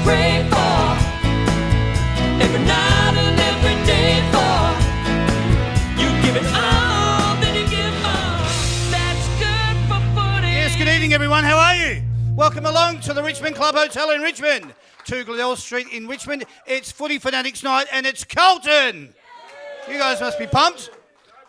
pray for, every night and every day for. You give it all, then you give more. That's good for footy. Yes, good evening, everyone. How are you? Welcome along to the Richmond Club Hotel in Richmond, 2 Glenelg Street in Richmond. It's Footy Fanatics night and it's Carlton. You guys must be pumped.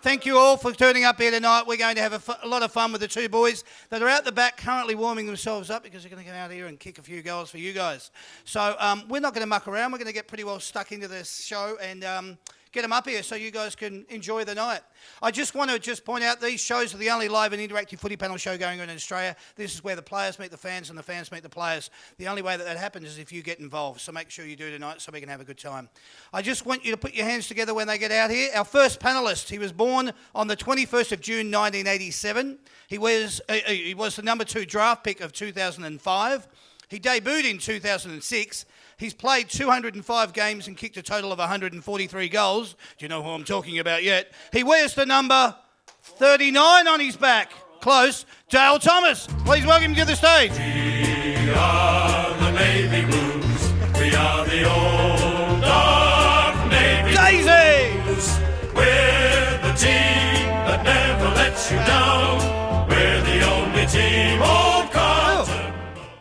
Thank you all for turning up here tonight. We're going to have a lot of fun with the two boys that are out the back currently warming themselves up because they're going to go out here and kick a few goals for you guys. So we're not going to muck around. We're going to get pretty well stuck into this show and get them up here so you guys can enjoy the night. I just want to point out these shows are the only live and interactive footy panel show going on in Australia. This is where the players meet the fans and the fans meet the players. The only way that happens is if you get involved. So make sure you do tonight so we can have a good time. I just want you to put your hands together when they get out here. Our first panellist, he was born on the 21st of June 1987. He was the number 2 draft pick of 2005. He debuted in 2006. He's played 205 games and kicked a total of 143 goals. Do you know who I'm talking about yet? He wears the number 39 on his back. Close. Dale Thomas. Please welcome him to the stage. We are the Navy Blues. We are the old dark Navy Daisy. Blues. We're the team that never lets you down. We're the only team on Carlton.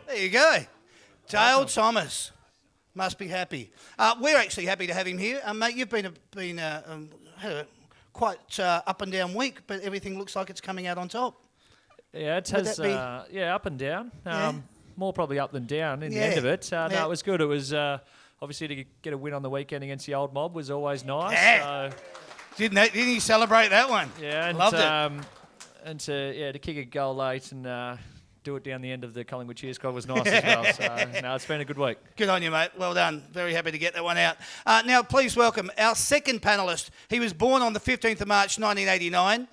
There you go. Dale Thomas. Must be happy. We're actually happy to have him here. Mate, you've had a quite up and down week, but everything looks like it's coming out on top. Yeah, it has, up and down. More probably up than down in the end of it. No, it was good. It was obviously to get a win on the weekend against the old mob was always nice. Yeah. So, Didn't he celebrate that one? Yeah, and loved it. And to kick a goal late and do it down the end of the Collingwood cheer squad was nice as well. So, no, it's been a good week. Good on you, mate. Well done. Very happy to get that one out. Now, please welcome our second panellist. He was born on the 15th of March, 1989.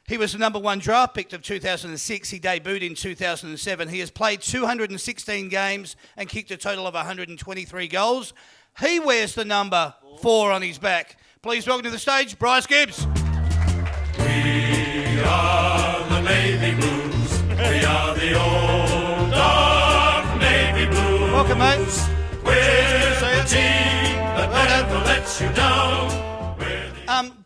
He was the number 1 draft pick of 2006. He debuted in 2007. He has played 216 games and kicked a total of 123 goals. He wears the number 4 on his back. Please welcome to the stage, Bryce Gibbs. We are the Navy Blues. We are the old dark Navy Blues. Welcome, mate. We're the team that never lets you down.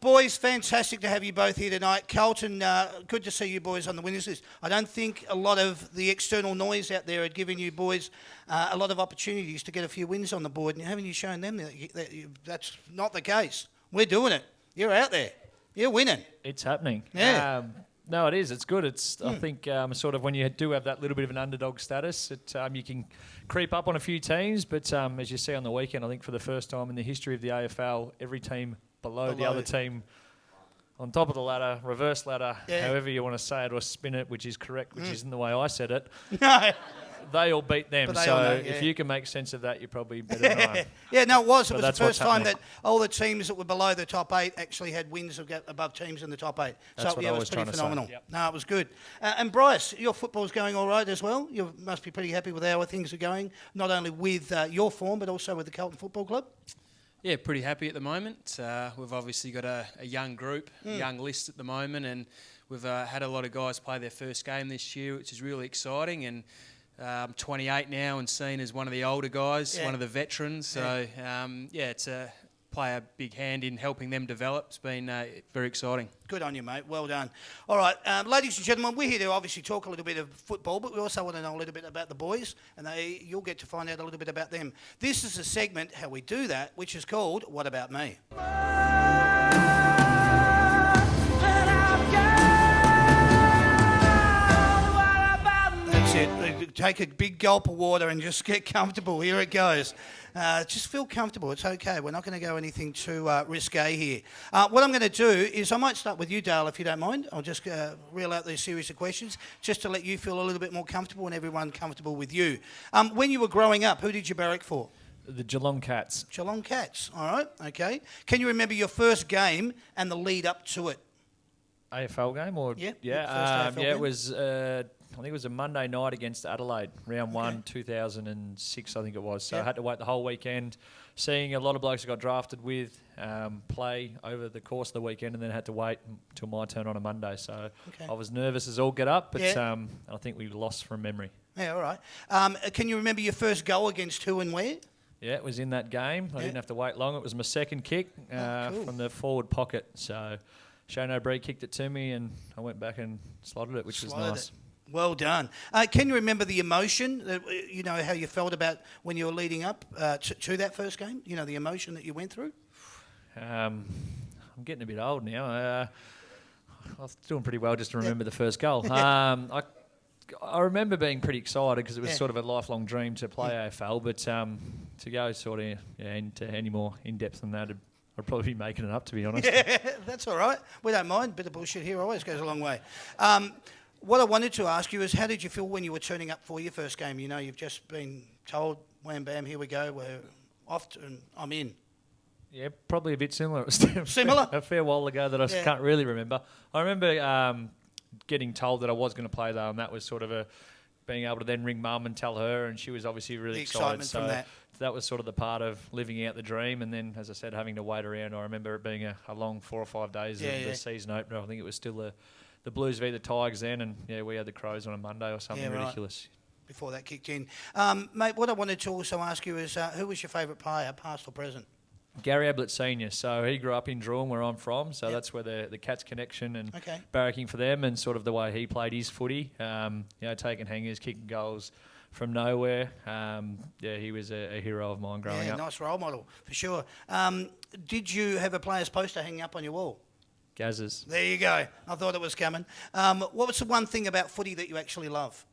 Boys, fantastic to have you both here tonight. Carlton, good to see you boys on the winners list. I don't think a lot of the external noise out there had given you boys a lot of opportunities to get a few wins on the board, and haven't you shown them that that's not the case? We're doing it. You're out there. You're winning. It's happening. Yeah. No, it is. It's good. I think sort of when you do have that little bit of an underdog status, you can creep up on a few teams. But as you see on the weekend, I think for the first time in the history of the AFL, every team below the other team on top of the ladder, reverse ladder, however you want to say it or spin it, which is correct, which isn't the way I said it. No. They all beat them. So know, if you can make sense of that, you're probably better than I am. Yeah, no, it was. It was the first time happening. that all the teams that were below the top 8 actually had wins above teams in the top 8. That's so what yeah, I it was was pretty trying to phenomenal. say. Yep. No, it was good. And Bryce, your football's going all right as well. You must be pretty happy with how things are going, not only with your form, but also with the Carlton Football Club. Yeah, pretty happy at the moment. We've obviously got a young group, young list at the moment, and we've had a lot of guys play their first game this year, which is really exciting. And I'm 28 now and seen as one of the older guys, one of the veterans. So, it's play a big hand in helping them develop. It's been very exciting. Good on you, mate. Well done. All right, ladies and gentlemen, we're here to obviously talk a little bit of football, but we also want to know a little bit about the boys, and you'll get to find out a little bit about them. This is a segment, how we do that, which is called What About Me? That's it. Take a big gulp of water and just get comfortable. Here it goes. Just feel comfortable. It's okay. We're not going to go anything too risque here. What I'm going to do is I might start with you, Dale, if you don't mind. I'll just reel out these series of questions just to let you feel a little bit more comfortable and everyone comfortable with you. When you were growing up, who did you barrack for? The Geelong Cats. Geelong Cats. All right. Okay. Can you remember your first game and the lead up to it? AFL game or yeah, yeah, it was. I think it was a Monday night against Adelaide, round 1, 2006, I think it was. So I had to wait the whole weekend, seeing a lot of blokes I got drafted with play over the course of the weekend, and then had to wait until my turn on a Monday. So I was nervous as all get up, but I think we lost from memory. Yeah, all right. Can you remember your first goal against who and where? Yeah, it was in that game. I didn't have to wait long. It was my second kick cool. from the forward pocket. So Shane O'Brien kicked it to me and I went back and slotted it, which was nice. It. Well done. Can you remember the emotion, how you felt about when you were leading up to that first game? You know, the emotion that you went through? I'm getting a bit old now. I was doing pretty well just to remember the first goal. I remember being pretty excited because it was sort of a lifelong dream to play AFL, but to go sort of into any more in-depth than that, I'd probably be making it up, to be honest. Yeah, that's all right. We don't mind. Bit of bullshit here always goes a long way. What I wanted to ask you is, how did you feel when you were turning up for your first game? You know, you've just been told, wham, bam, here we go, we're off and I'm in. Yeah, probably a bit similar. It was Similar? a fair while ago that I can't really remember. I remember getting told that I was going to play though, and that was sort of being able to then ring mum and tell her, and she was obviously really the excited. Excitement from that. That was sort of the part of living out the dream, and then, as I said, having to wait around. I remember it being a long 4 or 5 days of the season opener. I think it was still the Blues v the Tigers then, and we had the Crows on a Monday or something ridiculous. Before that kicked in. Mate, what I wanted to also ask you is, who was your favourite player, past or present? Gary Ablett Senior. So he grew up in Droom, where I'm from. So that's where the Cats connection and barracking for them, and sort of the way he played his footy. Taking hangers, kicking goals from nowhere. He was a hero of mine growing up. Nice role model for sure. Did you have a player's poster hanging up on your wall? Gaz's. There you go. I thought it was coming. What was the one thing about footy that you actually love?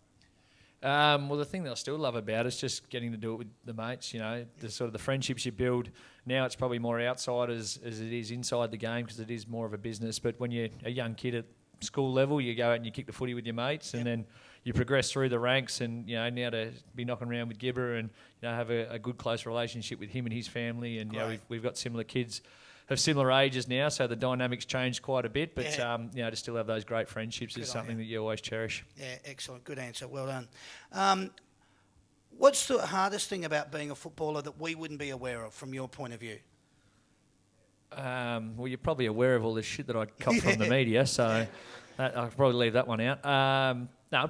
Well, the thing that I still love about it is just getting to do it with the mates, the sort of the friendships you build. Now it's probably more outside as it is inside the game because it is more of a business. But when you're a young kid at school level, you go out and you kick the footy with your mates and then you progress through the ranks and, now to be knocking around with Gibber and, have a good close relationship with him and his family. And, we've got similar kids of similar ages now, so the dynamics changed quite a bit. But, to still have those great friendships is something that you always cherish. Yeah, excellent. Good answer. Well done. What's the hardest thing about being a footballer that we wouldn't be aware of from your point of view? Well, you're probably aware of all the shit that I cop from the media, so I'll probably leave that one out.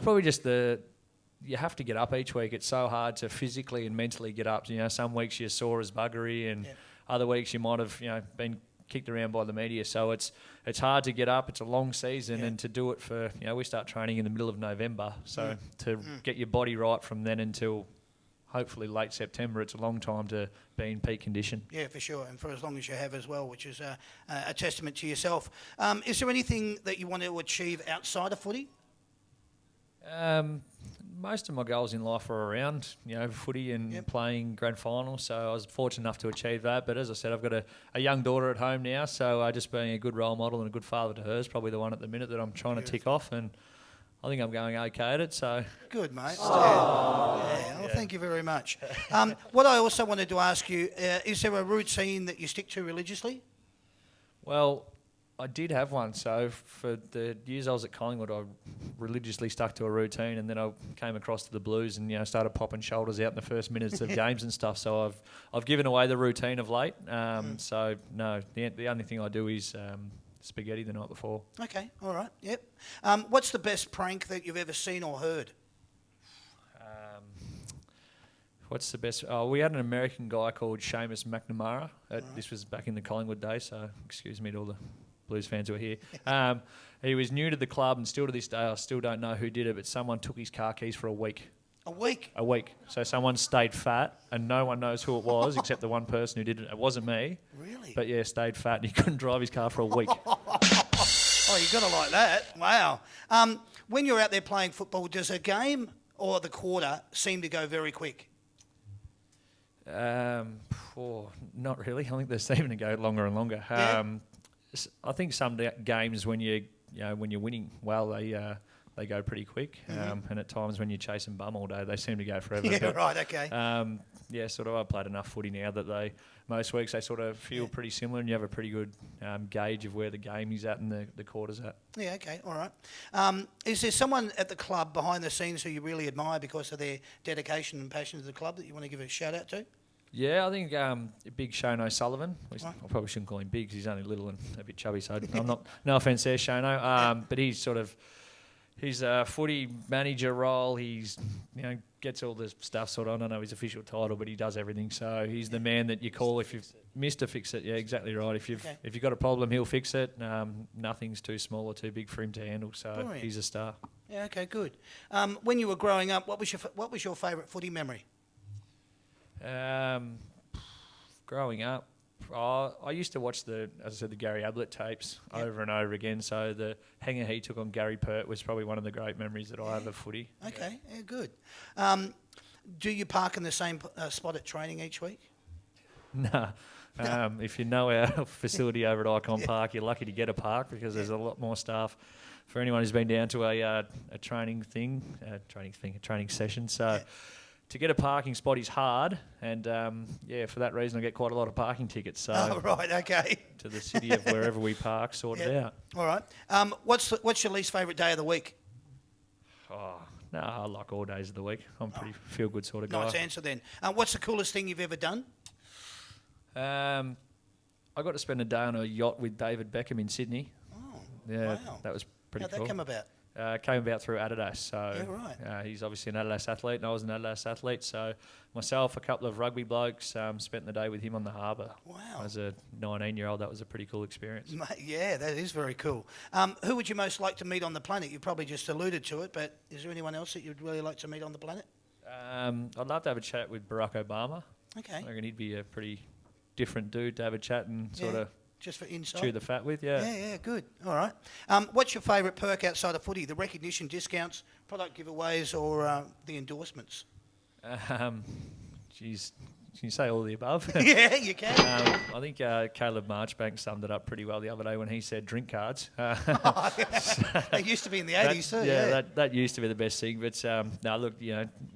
Probably just you have to get up each week. It's so hard to physically and mentally get up. Some weeks you're sore as buggery and other weeks you might have, been kicked around by the media. So it's hard to get up. It's a long season and to do it for, we start training in the middle of November. So to get your body right from then until hopefully late September, it's a long time to be in peak condition. Yeah, for sure, and for as long as you have as well, which is a testament to yourself. Is there anything that you want to achieve outside of footy? Most of my goals in life are around, footy and playing grand finals. So I was fortunate enough to achieve that. But as I said, I've got a young daughter at home now. So just being a good role model and a good father to her is probably the one at the minute that I'm trying to tick off. And I think I'm going okay at it. So good, mate. Thank you very much. What I also wanted to ask you, is there a routine that you stick to religiously? Well, I did have one. So for the years I was at Collingwood, I religiously stuck to a routine, and then I came across to the Blues and started popping shoulders out in the first minutes of games and stuff. So I've given away the routine of late. So no, the only thing I do is spaghetti the night before. Okay, all right, yep. What's the best prank that you've ever seen or heard? What's the best? Oh, we had an American guy called Seamus McNamara. This was back in the Collingwood days, so excuse me to all the Blues fans who are here. He was new to the club, and still to this day, I still don't know who did it, but someone took his car keys for a week. A week? A week. So someone stayed fat, and no one knows who it was except the one person who did it. It wasn't me. Really? But yeah, stayed fat, and he couldn't drive his car for a week. Oh, you got to like that. Wow. When you're out there playing football, does a game or the quarter seem to go very quick? Not really. I think they're seeming to go longer and longer. I think some games when when you're winning well, they go pretty quick, and at times when you're chasing bum all day, they seem to go forever. Yeah, right. Okay. I've played enough footy now that most weeks they sort of feel pretty similar, and you have a pretty good gauge of where the game is at and the quarter's at. Yeah. Okay. All right. Is there someone at the club behind the scenes who you really admire because of their dedication and passion to the club that you want to give a shout out to? Yeah, I think big Shane O'Sullivan. I probably shouldn't call him big because he's only little and a bit chubby, so I'm not. No offence there, Shano. But he's sort of, His footy manager role, he's gets all the stuff sorted. I don't know his official title, but he does everything. So he's the man that you call if you've missed to fix it. Yeah, exactly right. If you've got a problem, he'll fix it. Nothing's too small or too big for him to handle. So Brilliant. He's a star. Yeah, okay, good. When you were growing up, what was your favourite footy memory? Growing up, I used to watch the Gary Ablett tapes over and over again. So the hanger he took on Gary Pert was probably one of the great memories that I have of footy. Okay, yeah, good. Do you park in the same spot at training each week? No. If you know our facility over at Icon Park, you're lucky to get a park because there's a lot more staff. For anyone who's been down to a training session, so to get a parking spot is hard, and for that reason I get quite a lot of parking tickets. So oh, right, okay. To the city of wherever we park, sort it out. All right. What's your least favourite day of the week? Oh, no, I like all days of the week. I'm pretty feel good sort of guy. Nice answer then. What's the coolest thing you've ever done? I got to spend a day on a yacht with David Beckham in Sydney. Oh, yeah, wow. that was pretty cool. How'd that come about? Came about through Adidas. So Yeah, right. he's obviously an Adidas athlete, and I was an Adidas athlete. So myself, a couple of rugby blokes, spent the day with him on the harbour. Wow. As a 19-year-old, that was a pretty cool experience. Mate, yeah, that is very cool. Who would you most like to meet on the planet? You probably just alluded to it, but is there anyone else that you'd really like to meet on the planet? I'd love to have a chat with Barack Obama. Okay. I reckon he'd be a pretty different dude to have a chat and sort of just for insight. chew the fat with. Yeah, good. All right. What's your favourite perk outside of footy? The recognition, discounts, product giveaways, or the endorsements? Geez, can you say all of the above? Yeah, you can. I think Caleb Marchbank summed it up pretty well the other day when he said drink cards. They used to be in the 80s too. Yeah, that used to be the best thing. But no, look,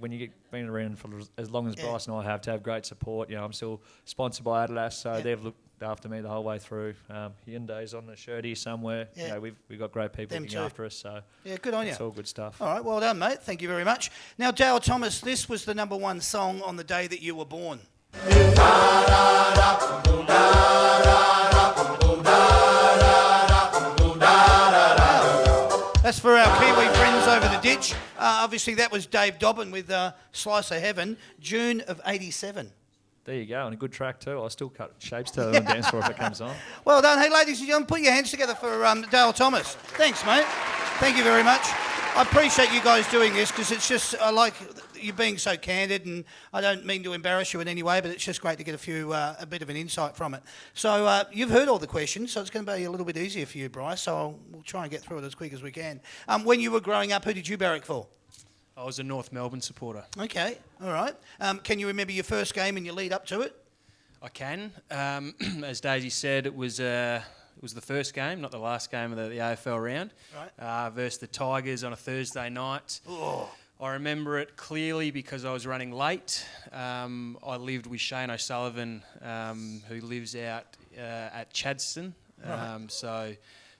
when you get been around for as long as Bryce and I have to have great support. I'm still sponsored by Adidas, so they've looked after me the whole way through. Hyundai's on the shirt here somewhere. Yeah. We've got great people looking after us. So yeah, good on you. It's all good stuff. All right, well done, mate. Thank you very much. Now, Dale Thomas, this was the #1 song on the day that you were born. That's for our Kiwi friends over the ditch. Obviously, that was Dave Dobbin with Slice of Heaven, June of '87. There you go, and a good track too. I'll still cut shapes to it on the dance floor if it comes on. Well done. Hey, ladies and gentlemen, put your hands together for Dale Thomas. Thanks, mate. Thank you very much. I appreciate you guys doing this because it's just, I like you being so candid, and I don't mean to embarrass you in any way, but it's just great to get a bit of an insight from it. So you've heard all the questions, so it's going to be a little bit easier for you, Bryce, so we'll try and get through it as quick as we can. When you were growing up, who did you barrack for? I was a North Melbourne supporter. Okay, all right. Can you remember your first game and your lead up to it? I can. As Daisy said, it was the first game, not the last game of the AFL round, right. Versus the Tigers on a Thursday night. Oh. I remember it clearly because I was running late. I lived with Shane O'Sullivan, who lives out at Chadstone. Right. So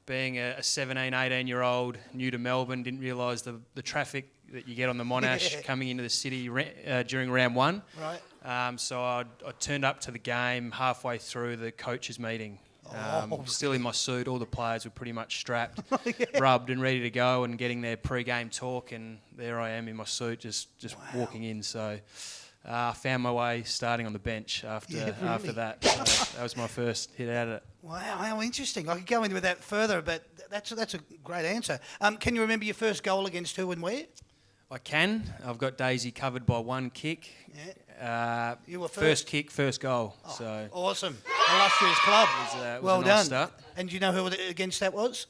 being a 17, 18-year-old, new to Melbourne, didn't realise the traffic that you get on the Monash coming into the city during round one. Right. So I turned up to the game halfway through the coaches' meeting. Still in my suit, all the players were pretty much strapped, rubbed and ready to go, and getting their pre-game talk, and there I am in my suit just walking in. So I found my way starting on the bench after that. So that was my first hit at it. Wow, how interesting. I could go into that further, but that's a great answer. Can you remember your first goal against who and where? I can. I've got Daisy covered by one kick. Yeah. You were first kick, first goal. Oh, so awesome. Illustrious club. Was well a nice done. Start. And do you know who against that was?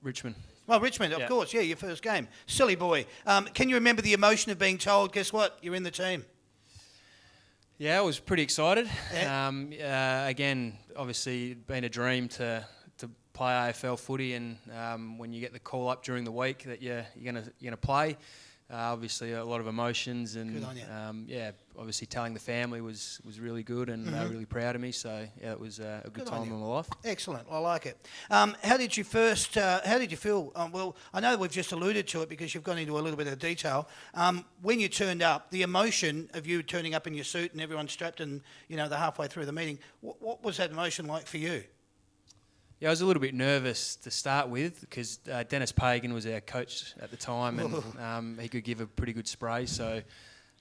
Richmond. Well, Richmond, of course. Yeah, your first game. Silly boy. Can you remember the emotion of being told, guess what, you're in the team? Yeah, I was pretty excited. Yeah. Again, obviously, been a dream to play AFL footy, and when you get the call up during the week that you're gonna play, obviously a lot of emotions, and good on you. obviously telling the family was really good, and they were really proud of me. So yeah, it was a good time in my life. Excellent, I like it. How did you feel? Well, I know we've just alluded to it because you've gone into a little bit of detail. When you turned up, the emotion of you turning up in your suit and everyone strapped, and the halfway through the meeting, what was that emotion like for you? Yeah, I was a little bit nervous to start with because Dennis Pagan was our coach at the time, and he could give a pretty good spray. So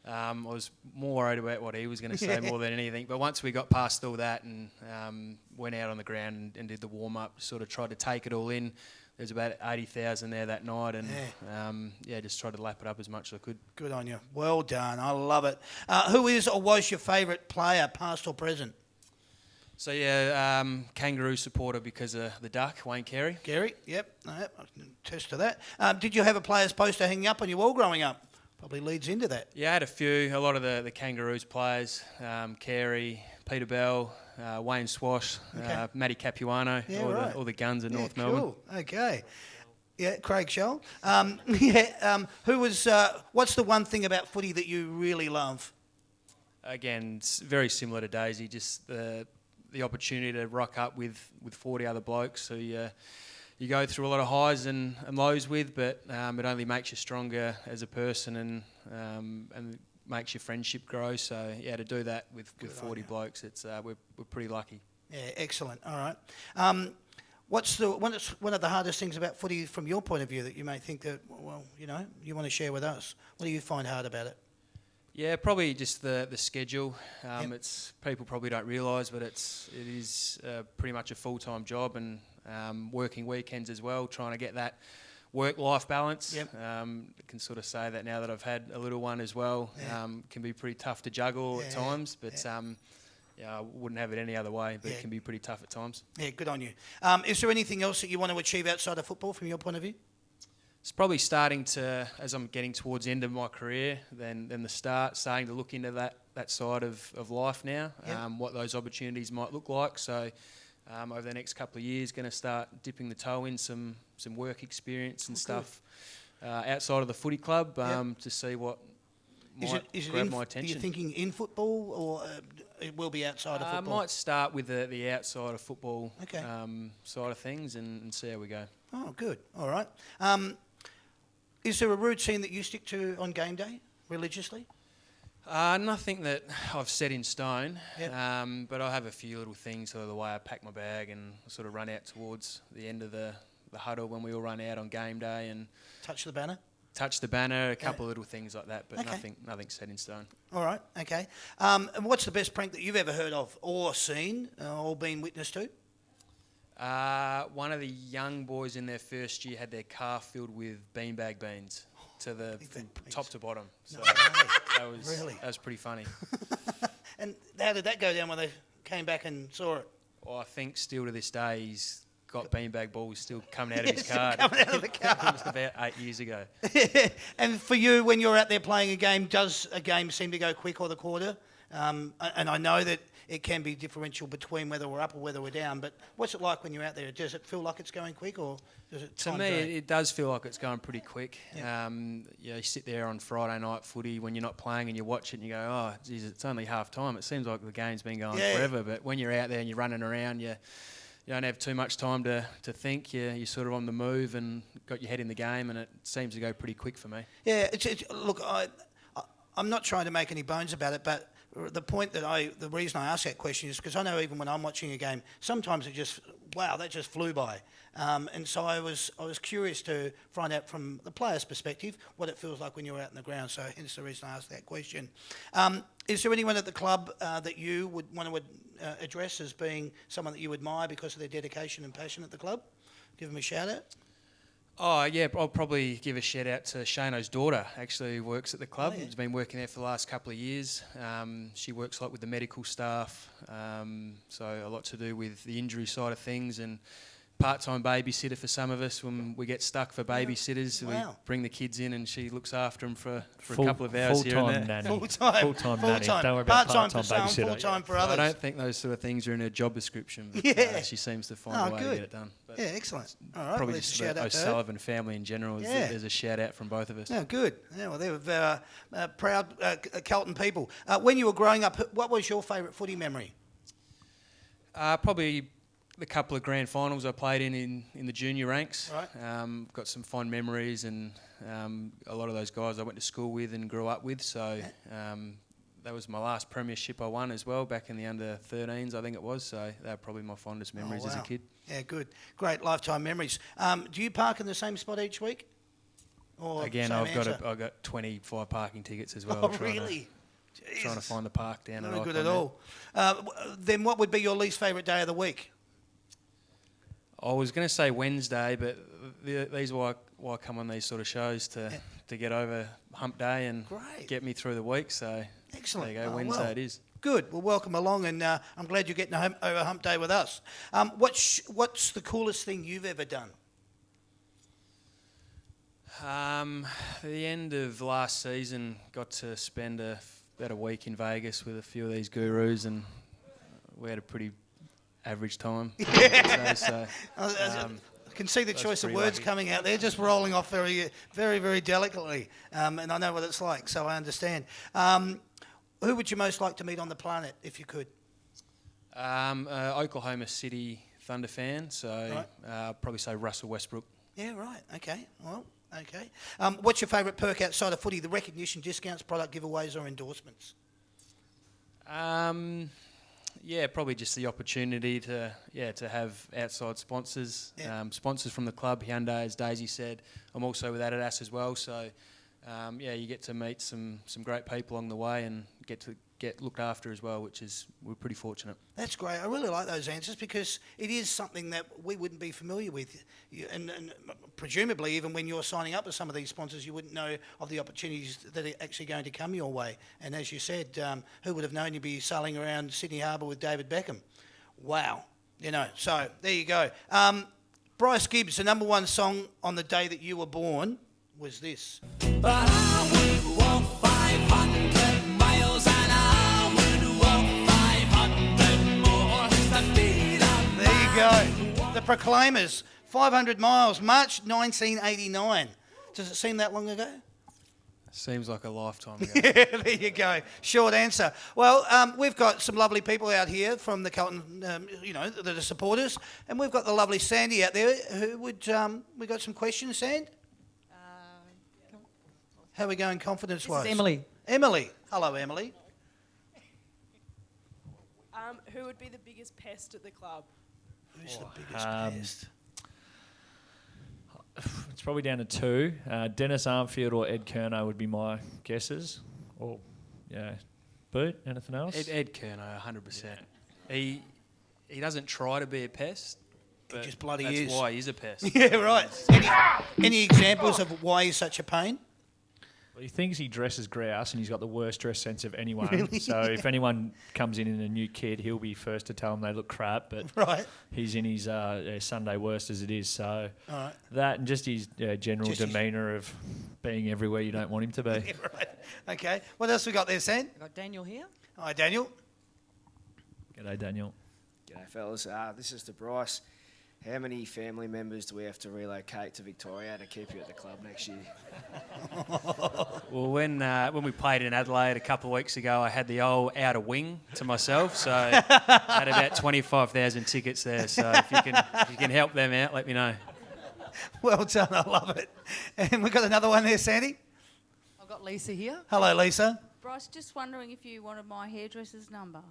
I was more worried about what he was going to say more than anything. But once we got past all that and went out on the ground and did the warm-up, sort of tried to take it all in. There's about 80,000 there that night, and just tried to lap it up as much as I could. Good on you. Well done. I love it. Who is or was your favourite player, past or present? So, Kangaroo supporter because of the duck, Wayne Carey. Gary, yep. I can attest to that. Did you have a player's poster hanging up on your wall growing up? Probably leads into that. Yeah, I had a few. A lot of the Kangaroos players, Carey, Peter Bell, Wayne Swash, Matty Capuano, all the guns in North Melbourne. Cool. Okay. Yeah, Craig Scholl. Who was? What's the one thing about footy that you really love? Again, it's very similar to Daisy, just the opportunity to rock up with 40 other blokes. So you go through a lot of highs and lows with, but it only makes you stronger as a person and makes your friendship grow. So yeah, to do that with 40 blokes, it's we're pretty lucky. Yeah, excellent. All right. What's one of the hardest things about footy from your point of view that you may think that you want to share with us? What do you find hard about it? Yeah, probably just the schedule. It's people probably don't realise, but it is pretty much a full-time job and working weekends as well, trying to get that work-life balance. Yep. I can sort of say that now that I've had a little one as well. Can be pretty tough to juggle at times, but I wouldn't have it any other way, but it can be pretty tough at times. Yeah, good on you. Is there anything else that you want to achieve outside of football from your point of view? It's probably starting to, as I'm getting towards the end of my career, then starting to look into that side of life now, what those opportunities might look like. So over the next couple of years, going to start dipping the toe in some work experience and stuff outside of the footy club to see what might grab my attention. Are you thinking in football or it will be outside of football? I might start with the outside of football side of things and see how we go. Oh, good. All right. Is there a routine that you stick to on game day religiously? Nothing that I've set in stone, but I have a few little things, sort of the way I pack my bag and sort of run out towards the end of the huddle when we all run out on game day and touch the banner. A couple of little things like that, but nothing set in stone. All right, okay. And what's the best prank that you've ever heard of or seen or been witness to? One of the young boys in their first year had their car filled with beanbag beans from top to bottom. So that was pretty funny. And how did that go down when they came back and saw it? Well, I think still to this day he's got beanbag balls still coming out of his car. Coming out of the car. It was about 8 years ago. And for you, when you're out there playing a game, does a game seem to go quick or the quarter? And I know that it can be differential between whether we're up or whether we're down, but what's it like when you're out there? Does it feel like it's going quick or does it To me, it does feel like it's going pretty quick. You sit there on Friday night footy when you're not playing and you watch it and you go, oh, geez, it's only half time. It seems like the game's been going forever, but when you're out there and you're running around, you don't have too much time to think. You're sort of on the move and got your head in the game, and it seems to go pretty quick for me. Yeah, look, I'm not trying to make any bones about it, but the reason I ask that question is because I know even when I'm watching a game, sometimes that just flew by. And so I was curious to find out from the player's perspective what it feels like when you're out in the ground. So hence the reason I asked that question. Is there anyone at the club that you would want to address as being someone that you admire because of their dedication and passion at the club? Give them a shout out. Oh, yeah, I'll probably give a shout out to Shano's daughter, actually who works at the club. She's been working there for the last couple of years. She works with the medical staff, so a lot to do with the injury side of things, and part-time babysitter for some of us when we get stuck for babysitters. We bring the kids in and she looks after them for a couple of hours here and there. Full-time nanny. Don't worry about part-time babysitter. Full-time for others. I don't think those sort of things are in her job description, but she seems to find a way to get it done. But excellent. All right, probably just the O'Sullivan family in general. There's a shout-out from both of us. Oh, good. Yeah, well, they were proud Carlton people. When you were growing up, what was your favourite footy memory? Probably the couple of grand finals I played in the junior ranks. Right. Got some fond memories, and a lot of those guys I went to school with and grew up with. So that was my last premiership I won as well, back in the under-13s, I think it was. So they were probably my fondest memories as a kid. Yeah, good. Great lifetime memories. Do you park in the same spot each week? Or Again, same I've answer? got 25 parking tickets as well. Oh, really? Trying to find the park down at Not good Icon at all. Then what would be your least favourite day of the week? I was going to say Wednesday, but these are why I come on these sort of shows to get over hump day and get me through the week. So Excellent. there you go, Wednesday it is. Good. Well, welcome along, and I'm glad you're getting over hump day with us. What's the coolest thing you've ever done? The end of last season, got to spend about a week in Vegas with a few of these gurus, and we had a pretty average time. I can see the choice of pretty words lucky. coming out there, just rolling off very, very, very delicately. And I know what it's like, so I understand. Who would you most like to meet on the planet, if you could? Oklahoma City Thunder fan, so probably say Russell Westbrook. Yeah, right. Okay. Well, okay. What's your favourite perk outside of footy? The recognition, discounts, product giveaways, or endorsements? Yeah, probably just the opportunity to have outside sponsors, sponsors from the club. Hyundai, as Daisy said. I'm also with Adidas as well, so you get to meet some great people along the way and get looked after as well, we're pretty fortunate. That's great. I really like those answers because it is something that we wouldn't be familiar with. And presumably, even when you're signing up with some of these sponsors, you wouldn't know of the opportunities that are actually going to come your way. And as you said, who would have known you'd be sailing around Sydney Harbour with David Beckham? Wow. So there you go. Bryce Gibbs, the number one song on the day that you were born was this. But I would walk 500 miles and I would walk 500 more to beat up. There you go. The Proclaimers, 500 miles, March 1989. Does it seem that long ago? Seems like a lifetime ago. Yeah, there you go. Short answer. Well, we've got some lovely people out here from the Carlton, that are supporters, and we've got the lovely Sandy out there. Who would we got some questions, Sand? How are we going confidence-wise? This is Emily. Emily. Hello, Emily. Who would be the biggest pest at the club? Who's the biggest pest? It's probably down to two. Dennis Armfield or Ed Kerno would be my guesses. Or, Boot, anything else? Ed Kerno, 100%. He doesn't try to be a pest, but just bloody that's is. why he's a pest. Yeah, right. Any examples of why he's such a pain? Well, he thinks he dresses grouse and he's got the worst dress sense of anyone. Really? So if anyone comes in a new kid, he'll be first to tell them they look crap. But he's in his Sunday worst as it is. So that and just his general demeanour of being everywhere you don't want him to be. Yeah, right. Okay. What else we got there, Sam? We've got Daniel here. Hi, Daniel. G'day, Daniel. G'day, fellas. This is to Bryce. How many family members do we have to relocate to Victoria to keep you at the club next year? Well, when we played in Adelaide a couple of weeks ago, I had the old outer wing to myself, so I had about 25,000 tickets there. So if you can help them out, let me know. Well done. I love it. And we've got another one there, Sandy. I've got Lisa here. Hello, Lisa. Bryce, just wondering if you wanted my hairdresser's number.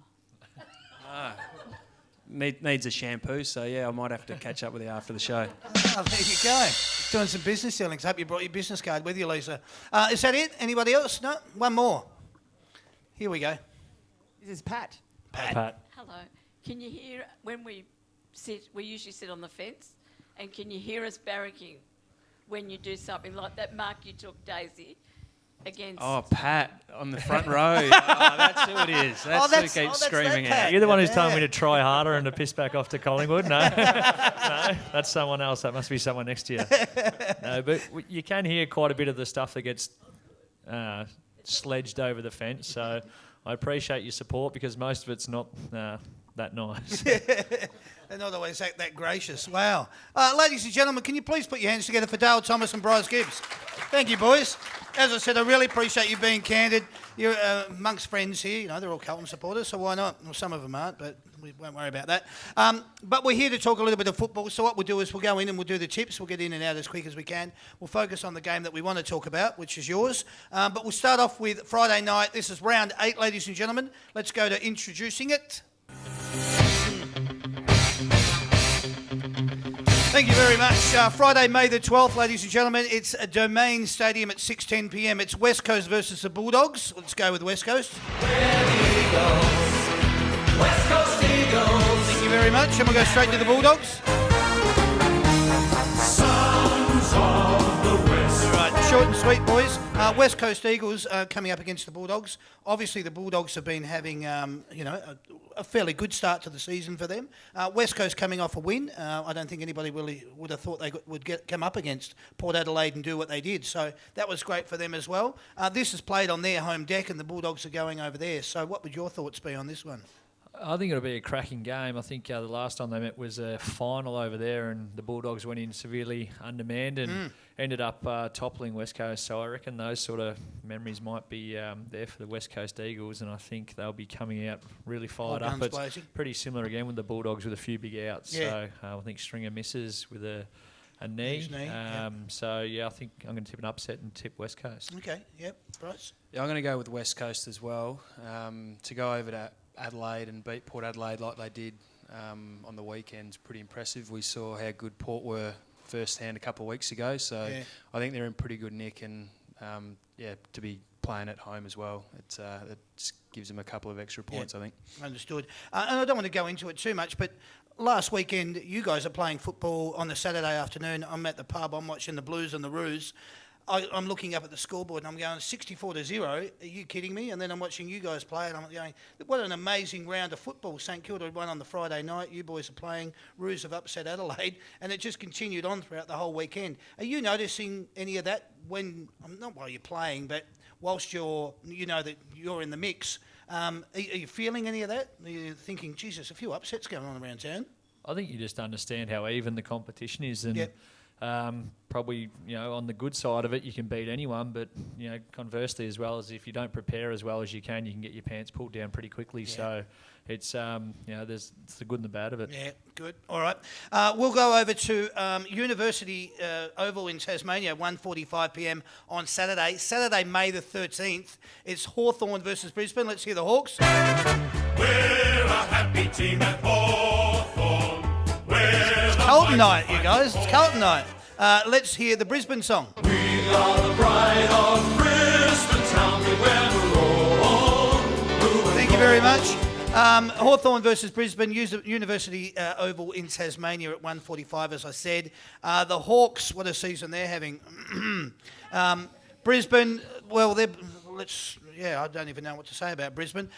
Needs a shampoo, so I might have to catch up with you after the show. Oh, there you go. Doing some business dealings. Hope you brought your business card with you, Lisa. Is that it? Anybody else? No? One more. Here we go. This is Pat. Pat. Hello. Can you hear when we sit? We usually sit on the fence, and can you hear us barracking when you do something like that mark you took, Daisy, against? Oh, Pat on the front row. That's who it is. That's who keeps screaming out. You're the one who's telling me to try harder and to piss back off to Collingwood? No? No, that's someone else. That must be someone next to you. No, but you can hear quite a bit of the stuff that gets sledged over the fence, so I appreciate your support because most of it's not that nice. They're not always that gracious. Wow. Ladies and gentlemen, can you please put your hands together for Dale Thomas and Bryce Gibbs? Thank you, boys. As I said, I really appreciate you being candid. You're amongst friends here. You know, they're all Carlton supporters, so why not? Well, some of them aren't, but we won't worry about that. But we're here to talk a little bit of football. So what we'll do is we'll go in and we'll do the tips. We'll get in and out as quick as we can. We'll focus on the game that we want to talk about, which is yours. But we'll start off with Friday night. This is round 8, ladies and gentlemen. Let's go to introducing it. Thank you very much. Friday, May the 12th, ladies and gentlemen. It's a Domain Stadium at 6:10 p.m. It's West Coast versus the Bulldogs. Let's go with West Coast. West Coast Eagles. Thank you very much. And we'll go straight to the Bulldogs. Sons of the West. All right, short and sweet, boys. West Coast Eagles coming up against the Bulldogs. Obviously, the Bulldogs have been having, a fairly good start to the season for them. West Coast coming off a win. I don't think anybody really would have thought they would come up against Port Adelaide and do what they did. So that was great for them as well. This is played on their home deck, and the Bulldogs are going over there. So what would your thoughts be on this one? I think it'll be a cracking game. I think the last time they met was a final over there, and the Bulldogs went in severely undermanned and ended up toppling West Coast. So I reckon those sort of memories might be there for the West Coast Eagles, and I think they'll be coming out really fired up. It's blazing. pretty similar again with the Bulldogs with a few big outs. Yeah. So I think Stringer misses with a knee. His knee, yeah. So, yeah, I think I'm going to tip an upset and tip West Coast. Okay, yep. Bryce? Yeah, I'm going to go with West Coast as well. To go over to Adelaide and beat Port Adelaide like they did on the weekend's pretty impressive. We saw how good Port were firsthand a couple of weeks ago, so Yeah. I think they're in pretty good nick, and to be playing at home as well, it just gives them a couple of extra points, I think. Understood. And I don't want to go into it too much, but last weekend you guys are playing football on the Saturday afternoon. I'm at the pub. I'm watching the Blues and the Roos. I'm looking up at the scoreboard and I'm going 64-0. Are you kidding me? And then I'm watching you guys play and I'm going, what an amazing round of football. St Kilda won on the Friday night. You boys are playing. Roos have upset Adelaide, and it just continued on throughout the whole weekend. Are you noticing any of that when, not while you're playing, but whilst that you're in the mix? Are you feeling any of that? Are you thinking, Jesus, a few upsets going on around town? I think you just understand how even the competition is, and Yep. probably on the good side of it, you can beat anyone. But conversely, as well, as if you don't prepare as well as you can get your pants pulled down pretty quickly. Yeah. So it's there's it's the good and the bad of it. Yeah, good. All right. We'll go over to University Oval in Tasmania, 1:45 p.m. on Saturday. Saturday, May the 13th. It's Hawthorn versus Brisbane. Let's hear the Hawks. We're a happy team at Hawthorn. We're the Carlton night, you guys. It's Carlton night. Let's hear the Brisbane song. We are the pride of Brisbane town. We wear the roll. Thank you very much. Hawthorn versus Brisbane, University Oval in Tasmania at 1:45, as I said. The Hawks, what a season they're having. Brisbane, well, I don't even know what to say about Brisbane.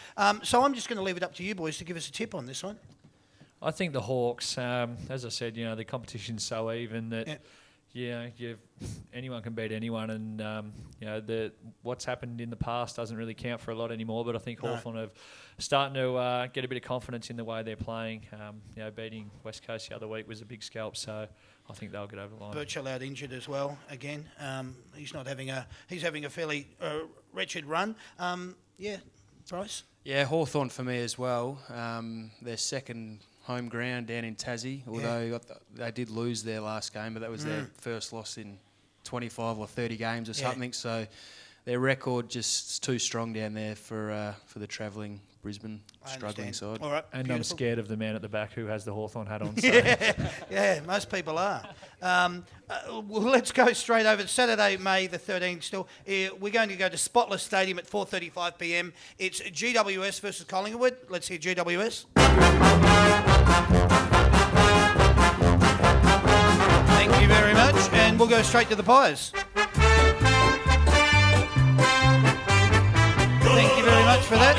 So I'm just going to leave it up to you boys to give us a tip on this one. I think the Hawks, as I said, the competition's so even that anyone can beat anyone, and what's happened in the past doesn't really count for a lot anymore. But I think Hawthorn have starting to get a bit of confidence in the way they're playing. Beating West Coast the other week was a big scalp, so I think they'll get over the line. Birchall out injured as well again. He's having a fairly wretched run. Bryce. Yeah, Hawthorn for me as well. Their second home ground down in Tassie, although they did lose their last game, but that was their first loss in 25 or 30 games or something. So their record just too strong down there for the travelling Brisbane struggling side. All right, and beautiful. I'm scared of the man at the back who has the Hawthorn hat on. So. Yeah, most people are. Well, let's go straight over to Saturday, May the 13th still. We're going to go to Spotless Stadium at 4:35 p.m. It's GWS versus Collingwood. Let's hear GWS. Thank you very much. And we'll go straight to the Pies. Thank you very much for that.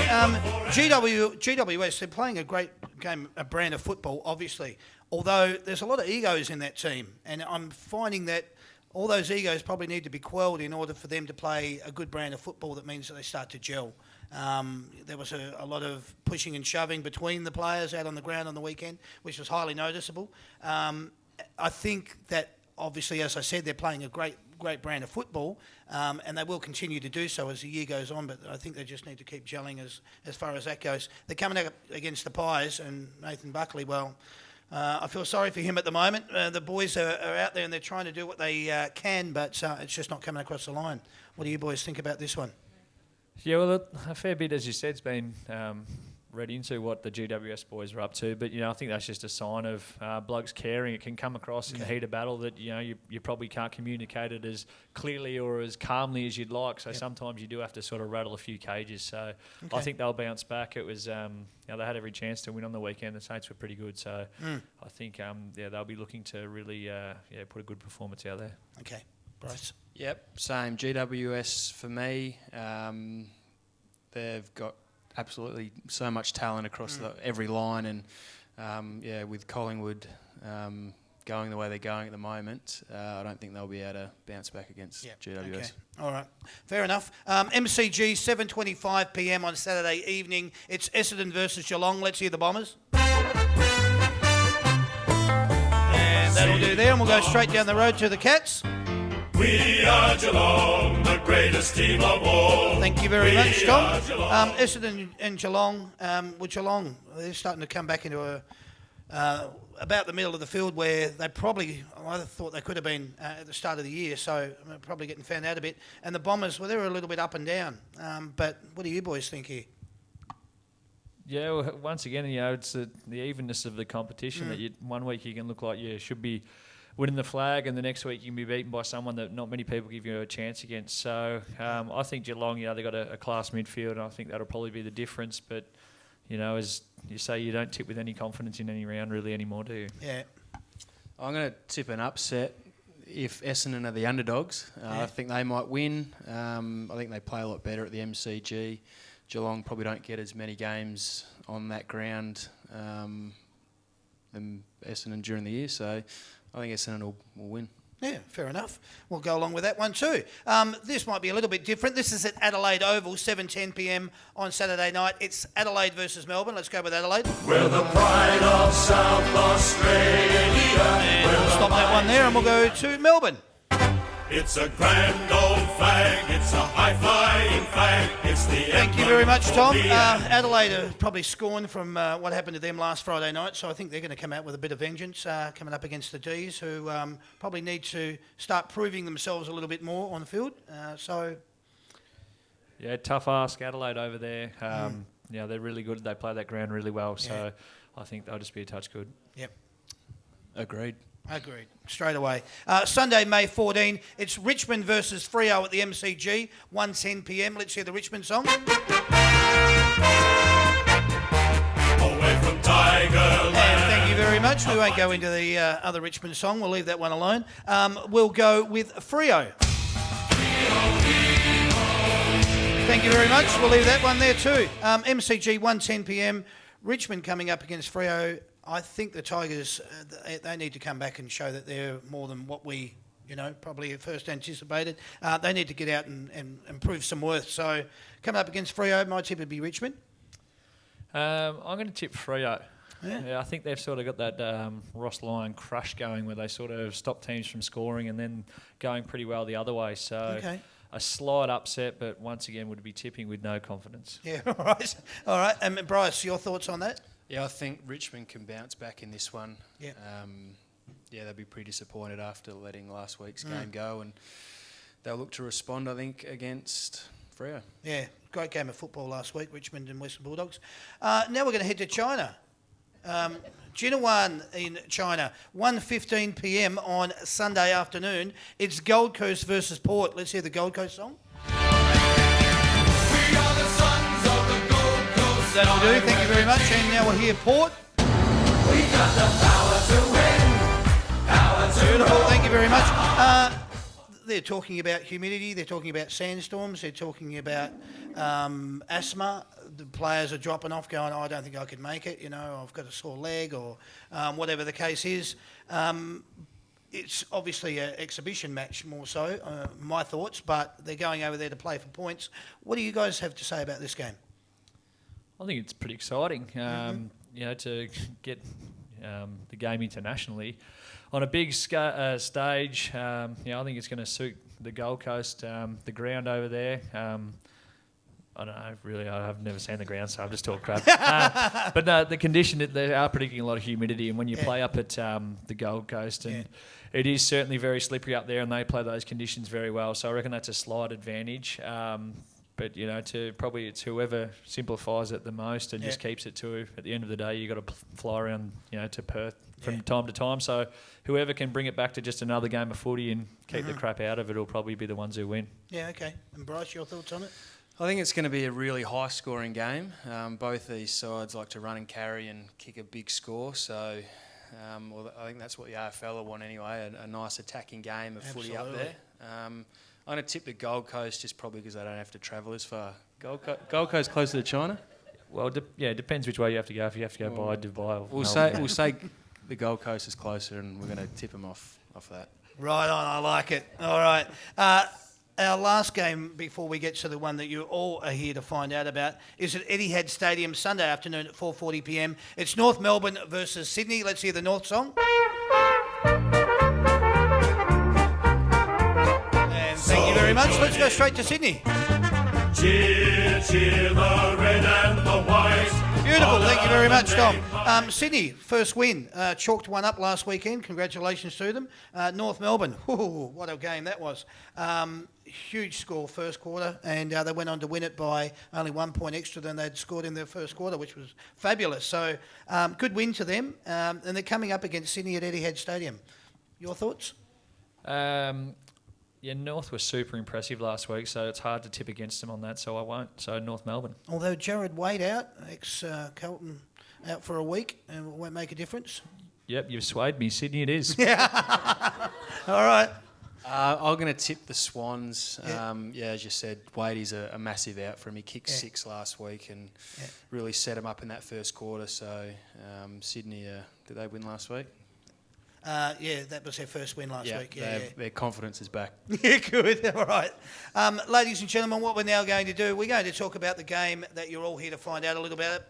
GWS, they're playing a great game, a brand of football, obviously. Although there's a lot of egos in that team. And I'm finding that all those egos probably need to be quelled in order for them to play a good brand of football that means that they start to gel. There was a lot of pushing and shoving between the players out on the ground on the weekend, which was highly noticeable. I think that obviously, as I said, they're playing a great brand of football, and they will continue to do so as the year goes on, but I think they just need to keep gelling as far as that goes. They're coming up against the Pies, and Nathan Buckley, well, I feel sorry for him at the moment. The boys are out there and they're trying to do what they can, but it's just not coming across the line. What do you boys think about this one? Yeah, well, a fair bit, as you said, has been read into what the GWS boys are up to, but I think that's just a sign of blokes caring. It can come across in the heat of battle that you probably can't communicate it as clearly or as calmly as you'd like. So sometimes you do have to sort of rattle a few cages. So I think they'll bounce back. It was they had every chance to win on the weekend. The Saints were pretty good, so I think they'll be looking to really put a good performance out there. Okay, Bryce. Yep, same. GWS for me. They've got absolutely so much talent across every line, and with Collingwood going the way they're going at the moment, I don't think they'll be able to bounce back against GWS. Okay. All right, fair enough. MCG 7:25 p.m. on Saturday evening. It's Essendon versus Geelong. Let's hear the Bombers. And that'll do there, and we'll go straight down the road to the Cats. We are Geelong, the greatest team of all. Thank you very much, Tom. Essendon and Geelong, Geelong, they're starting to come back into about the middle of the field where they probably, I thought they could have been at the start of the year, so probably getting found out a bit. And the Bombers, well, they were a little bit up and down. But what do you boys think here? Yeah, well, once again, it's the evenness of the competition that one week you can look like you should be winning the flag, and the next week you can be beaten by someone that not many people give you a chance against. So I think Geelong, they've got a class midfield, and I think that'll probably be the difference. But, as you say, you don't tip with any confidence in any round really anymore, do you? Yeah. I'm going to tip an upset if Essendon are the underdogs. I think they might win. I think they play a lot better at the MCG. Geelong probably don't get as many games on that ground than Essendon during the year, so I think Essendon will win. Yeah, fair enough. We'll go along with that one too. This might be a little bit different. This is at Adelaide Oval, 7:10 p.m. on Saturday night. It's Adelaide versus Melbourne. Let's go with Adelaide. We're the pride of South Australia. And we'll stop that one there and we'll go to Melbourne. It's a grand old flag. It's a high-flying flag. It's the Thank you very much, Tom. Adelaide are probably scorned from what happened to them last Friday night, so I think they're going to come out with a bit of vengeance coming up against the D's, who probably need to start proving themselves a little bit more on the field. Yeah, tough ask, Adelaide over there. They're really good. They play that ground really well, so I think they'll just be a touch good. Yep. Agreed. Straight away. Sunday, May 14, it's Richmond versus Freo at the MCG, 1:10 p.m. Let's hear the Richmond song. away from Tigerland. And thank you very much. We won't go into the other Richmond song. We'll leave that one alone. We'll go with Freo. Thank you very much. We'll leave that one there too. MCG, 1:10 p.m. Richmond coming up against Freo. I think the Tigers, they need to come back and show that they're more than what we, probably at first anticipated. They need to get out and prove some worth. So coming up against Freo, my tip would be Richmond. I'm going to tip Freo. Yeah, I think they've sort of got that Ross Lyon crush going where they sort of stop teams from scoring and then going pretty well the other way. So a slight upset, but once again would be tipping with no confidence. Yeah, all right. And Bryce, your thoughts on that? Yeah, I think Richmond can bounce back in this one. Yeah. They'll be pretty disappointed after letting last week's game go, and they'll look to respond, I think, against Freo. Yeah, great game of football last week, Richmond and Western Bulldogs. Now we're going to head to China. Jinawan in China, 1:15 p.m. on Sunday afternoon. It's Gold Coast versus Port. Let's hear the Gold Coast song. We are the sons of the Gold Coast. That'll do. Thank you very much. And now we'll hear Port. We've got the power to win. Power to Beautiful. roll. Thank you very much. They're talking about humidity. They're talking about sandstorms. They're talking about asthma. The players are dropping off going, I don't think I could make it. I've got a sore leg or whatever the case is. it's obviously an exhibition match more so, my thoughts, but they're going over there to play for points. What do you guys have to say about this game? I think it's pretty exciting, to get the game internationally on a big stage. I think it's going to suit the Gold Coast, the ground over there. I don't know, really, I've never seen the ground, so I'm just talking crap. But no, the condition, they are predicting a lot of humidity, and when you play up at the Gold Coast, and it is certainly very slippery up there, and they play those conditions very well, so I reckon that's a slight advantage. But, it's whoever simplifies it the most and just keeps it to, at the end of the day, you've got to fly around, to Perth from time to time. So whoever can bring it back to just another game of footy and keep the crap out of it will probably be the ones who win. Yeah, okay. And Bryce, your thoughts on it? I think it's going to be a really high-scoring game. Both these sides like to run and carry and kick a big score. So, I think that's what the AFL will want anyway, a nice attacking game of footy up there. I'm going to tip the Gold Coast just probably because they don't have to travel as far. Gold Coast closer to China? Well, it depends which way you have to go. If you have to go by Dubai or we'll say the Gold Coast is closer, and we're going to tip them off that. Right on, I like it. All right. Our last game before we get to the one that you all are here to find out about is at Etihad Stadium Sunday afternoon at 4:40 p.m. It's North Melbourne versus Sydney. Let's hear the North song. And thank you very much. Let's go straight to Sydney. Cheer, cheer the red and the white. Beautiful, thank you very much, Tom. Sydney, first win. Chalked one up last weekend. Congratulations to them. North Melbourne, what a game that was. Huge score first quarter, and they went on to win it by only 1 point extra than they'd scored in their first quarter, which was fabulous. So, good win to them. And they're coming up against Sydney at Etihad Stadium. Your thoughts? North was super impressive last week, so it's hard to tip against them on that, so I won't. So North Melbourne. Although Jared Wade out, ex-Carlton out for a week, and it won't make a difference. Yep, you've swayed me. Sydney it is. All right. I'm going to tip the Swans. As you said, Wade is a massive out for him. He kicked 6 last week and really set him up in that first quarter. So Sydney, did they win last week? That was their first win last week. Their confidence is back. Yeah, good. All right. Ladies and gentlemen, what we're now going to do, we're going to talk about the game that you're all here to find out a little bit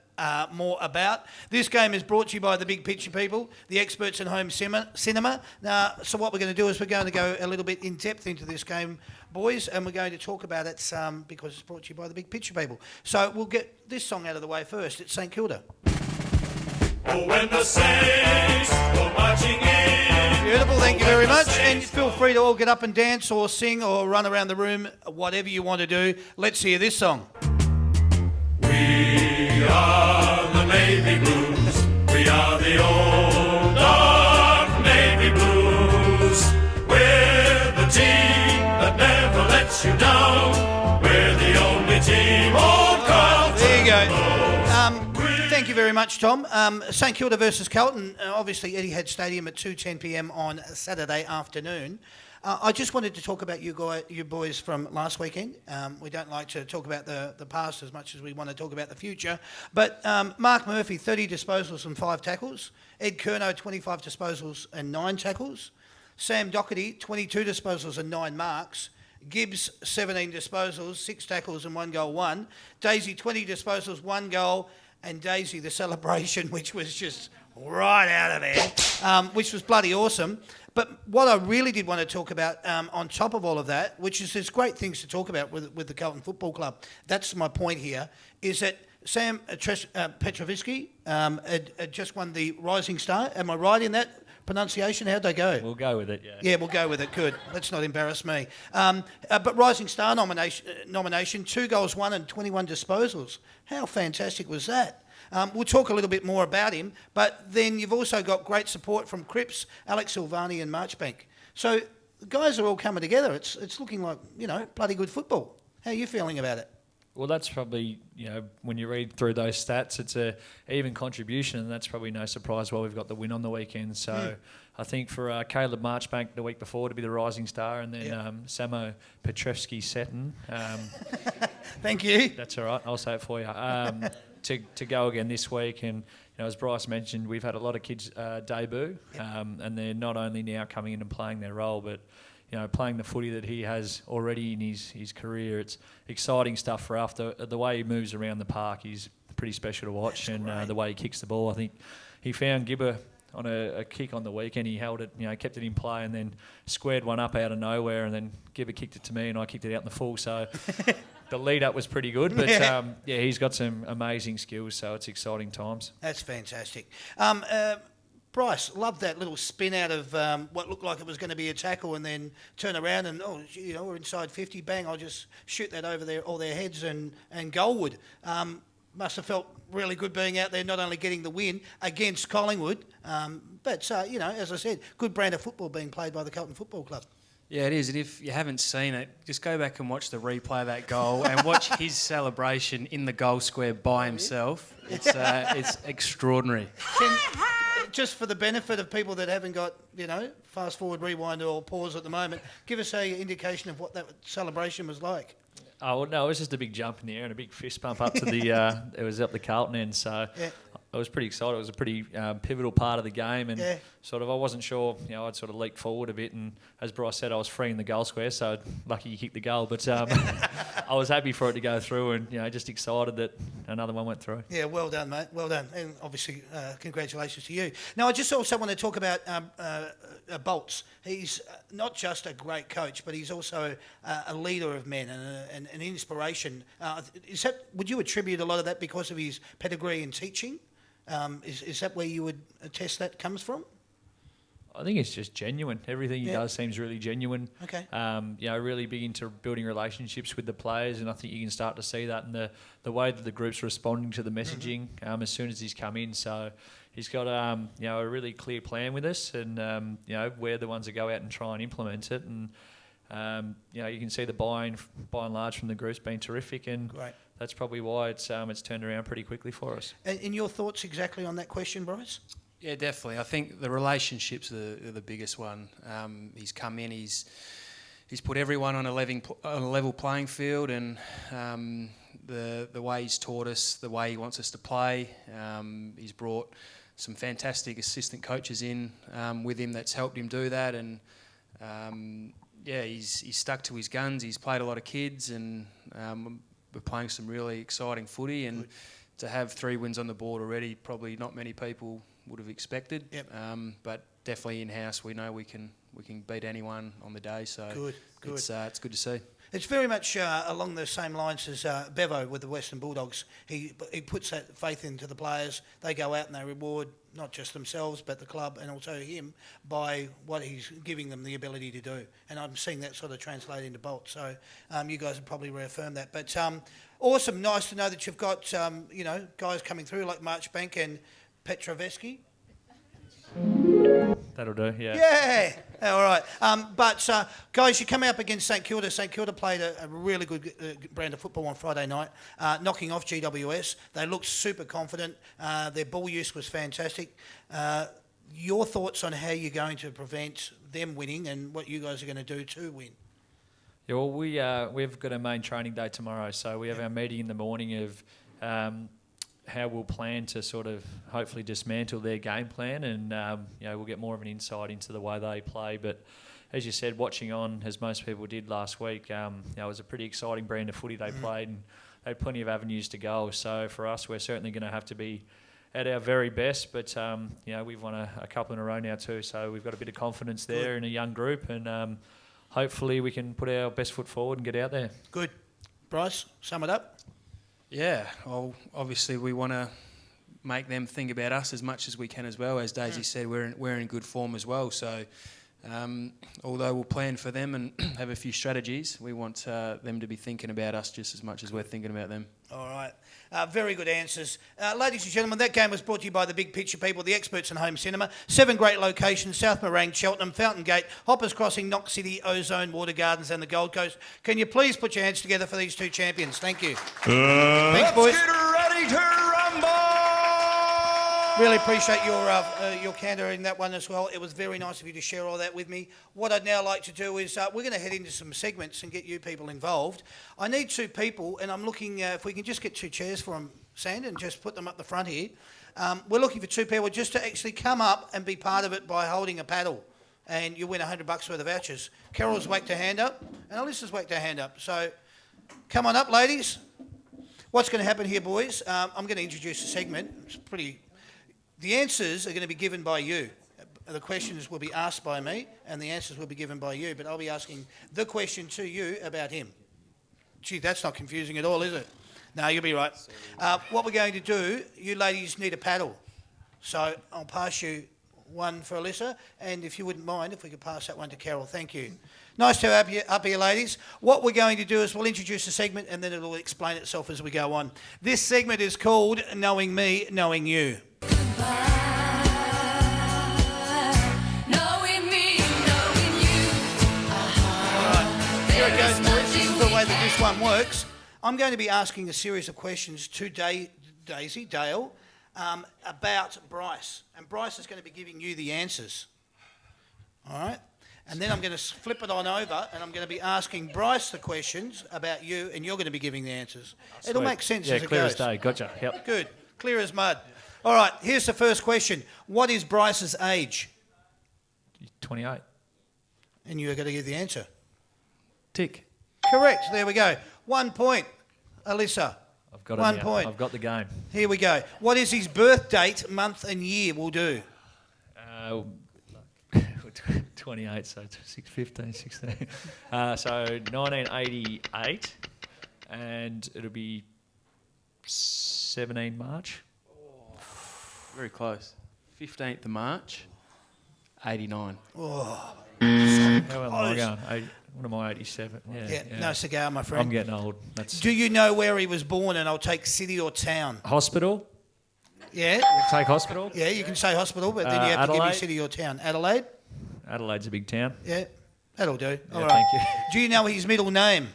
more about. This game is brought to you by the Big Picture people, the experts in home cinema. Now, so what we're going to do is we're going to go a little bit in depth into this game, boys, and we're going to talk about it because it's brought to you by the Big Picture people. So we'll get this song out of the way first. It's St Kilda. Oh, when the Saints go marching in. Beautiful, thank you very much. And feel free to all get up and dance or sing or run around the room, whatever you want to do. Let's hear this song. We are the Navy Blues. We are the old dark Navy Blues. We're the team that never lets you down. We're the only team on Carlton. There you go. Thank you very much, Tom. St Kilda versus Carlton, obviously Etihad Stadium at 2:10 p.m. on Saturday afternoon. I just wanted to talk about you boys from last weekend. We don't like to talk about the past as much as we want to talk about the future. But Mark Murphy, 30 disposals and 5 tackles. Ed Curnow, 25 disposals and 9 tackles. Sam Doherty, 22 disposals and 9 marks. Gibbs, 17 disposals, 6 tackles and 1 goal, 1. Daisy, 20 disposals, 1 goal. And Daisy, the celebration, which was just right out of there, which was bloody awesome. But what I really did want to talk about on top of all of that, which is there's great things to talk about with the Carlton Football Club, that's my point here, is that Sam Petrovitsky had just won the Rising Star. Am I right in that pronunciation? How'd they go? We'll go with it, Yeah, we'll go with it. Good. Let's not embarrass me. But Rising Star nomination, 2 goals, 1 and 21 disposals. How fantastic was that? We'll talk a little bit more about him, but then you've also got great support from Cripps, Alex Silvani and Marchbank. So the guys are all coming together. It's looking like, bloody good football. How are you feeling about it? Well, that's probably, when you read through those stats, it's a even contribution, and that's probably no surprise why we've got the win on the weekend. So I think for Caleb Marchbank the week before to be the rising star, and then Samo Petrovsky-Seton. Thank you. That's all right. I'll say it for you. to go again this week. And as Bryce mentioned, we've had a lot of kids debut, and they're not only now coming in and playing their role, but playing the footy that he has already in his career. It's exciting stuff for after the way he moves around the park. He's pretty special to watch, and the way he kicks the ball. I think he found Gibber on a kick on the weekend. He held it, kept it in play, and then squared one up out of nowhere, and then Gibber kicked it to me, and I kicked it out in the full. So the lead up was pretty good, but he's got some amazing skills. So it's exciting times. That's fantastic. Bryce, loved that little spin out of what looked like it was going to be a tackle, and then turn around and we're inside 50. Bang! I'll just shoot that over all their heads and goalward. Must have felt really good being out there, not only getting the win against Collingwood, but as I said, good brand of football being played by the Carlton Football Club. Yeah, it is. And if you haven't seen it, just go back and watch the replay of that goal and watch his celebration in the goal square by himself. It's extraordinary. Just for the benefit of people that haven't got, fast forward, rewind or pause at the moment, give us an indication of what that celebration was like. Oh, well, no, it was just a big jump in the air and a big fist bump up to the it was up the Carlton end. So I was pretty excited. It was a pretty pivotal part of the game, and I wasn't sure. I'd sort of leaked forward a bit, and as Bryce said, I was free in the goal square, so lucky you kicked the goal. But I was happy for it to go through, and just excited that another one went through. Yeah, well done, mate. Well done, and obviously congratulations to you. Now, I just also want to talk about Bolts. He's not just a great coach, but he's also a leader of men and an inspiration. Would you attribute a lot of that because of his pedigree in teaching? Is that where you would attest that comes from? I think it's just genuine. Everything he does seems really genuine. Okay. Really big into building relationships with the players, and I think you can start to see that in the way that the group's responding to the messaging as soon as he's come in. So he's got a really clear plan with us, and we're the ones that go out and try and implement it. And you can see the by and large from the group's been terrific, and that's probably why it's turned around pretty quickly for us. And your thoughts exactly on that question, Bryce? Yeah, definitely. I think the relationships are the biggest one. He's come in, he's put everyone on a level playing field, and the way he's taught us, the way he wants us to play. He's brought some fantastic assistant coaches in with him that's helped him do that, and he's stuck to his guns. He's played a lot of kids, and we're playing some really exciting footy, and to have 3 wins on the board already, probably not many people would have expected. Yep. But definitely in-house, we know we can beat anyone on the day. So good. It's good to see. It's very much along the same lines as Bevo with the Western Bulldogs. He puts that faith into the players. They go out and they reward not just themselves but the club and also him by what he's giving them the ability to do. And I'm seeing that sort of translate into Bolt. So you guys have probably reaffirmed that. But awesome, nice to know that you've got guys coming through like Marchbank and Petrovetsky. That'll do, yeah. Yeah, all right. But guys, you come up against St Kilda. St Kilda played a really good brand of football on Friday night, knocking off GWS. They looked super confident. Their ball use was fantastic. Your thoughts on how you're going to prevent them winning and what you guys are going to do to win? Yeah, well, we've got a main training day tomorrow, so we have our meeting in the morning of how we'll plan to sort of hopefully dismantle their game plan, and we'll get more of an insight into the way they play. But as you said, watching on, as most people did last week, it was a pretty exciting brand of footy they played, and they had plenty of avenues to go. So for us, we're certainly going to have to be at our very best, but we've won a couple in a row now too, so we've got a bit of confidence there in a young group, and hopefully we can put our best foot forward and get out there. Good. Bryce, sum it up. Yeah, well, obviously we want to make them think about us as much as we can as well. As Daisy said, we're in good form as well. So although we'll plan for them and have a few strategies, we want them to be thinking about us just as much as we're thinking about them. All right. Very good answers. Ladies and gentlemen, that game was brought to you by the Big Picture people, the experts in home cinema. 7 great locations: South Morang, Cheltenham, Fountain Gate, Hoppers Crossing, Knox City, Ozone, Water Gardens and the Gold Coast. Can you please put your hands together for these 2 champions? Thank you. Thanks, boys. Let's get ready to rumble! Really appreciate your candour in that one as well. It was very nice of you to share all that with me. What I'd now like to do is we're going to head into some segments and get you people involved. I need 2 people, and I'm looking if we can just get 2 chairs for them, Sand, and just put them up the front here. We're looking for 2 people just to actually come up and be part of it by holding a paddle, and you win $100 worth of vouchers. Carol's whacked her hand up, and Alyssa's whacked her hand up. So come on up, ladies. What's going to happen here, boys? I'm going to introduce a segment. It's pretty... The answers are going to be given by you. The questions will be asked by me, and the answers will be given by you, but I'll be asking the question to you about him. Gee, that's not confusing at all, is it? No, you'll be right. What we're going to do, you ladies need a paddle. So I'll pass you one for Alyssa, and if you wouldn't mind, if we could pass that one to Carol. Thank you. Nice to have you up here, ladies. What we're going to do is we'll introduce a segment, and then it'll explain itself as we go on. This segment is called Knowing Me, Knowing You. Here it goes, boys. This is the way that this one works. I'm going to be asking a series of questions to Dale, about Bryce. And Bryce is going to be giving you the answers. All right? And then I'm going to flip it on over, and I'm going to be asking Bryce the questions about you, and you're going to be giving the answers. It'll make sense as it goes. Yeah, clear as day. Gotcha. Yep. Good. Clear as mud. All right, here's the first question. What is Bryce's age? 28. And you're going to give the answer. Tick. Correct. There we go. 1 point. Alyssa. I've got 1 it now. point. I've got the game. Here we go. What is his birth date, month and year? We'll do. 28, so 15, 16. So 1988, and it'll be 17 March. Very close. 15th of March, 89. Oh, How am I going? What am I, 87? yeah, no cigar, my friend. I'm getting old. That's Do you know where he was born? And I'll take city or town. hospital. Yeah? Take hospital. Yeah, you can say hospital, but then you have to give me Adelaide. city or town. Adelaide? Adelaide's a big town. Yeah, that'll do. Yeah, All right. thank you. Do you know his middle name?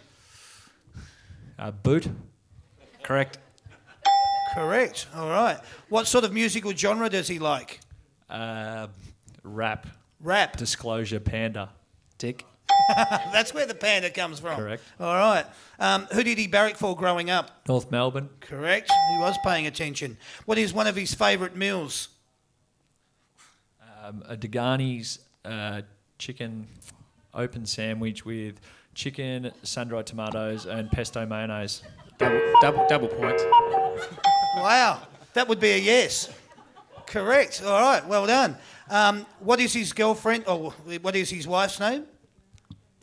Boot. Correct. Correct. All right. What sort of musical genre does he like? Rap. Rap. Disclosure. Panda. Tick. That's where the panda comes from. Correct. All right. Who did he barrack for growing up? North Melbourne. Correct. He was paying attention. What is one of his favourite meals? A Degani's chicken open sandwich with chicken, sun-dried tomatoes, and pesto mayonnaise. Double points. Wow. That would be a yes. Correct. All right. Well done. What is his girlfriend, or what is his wife's name?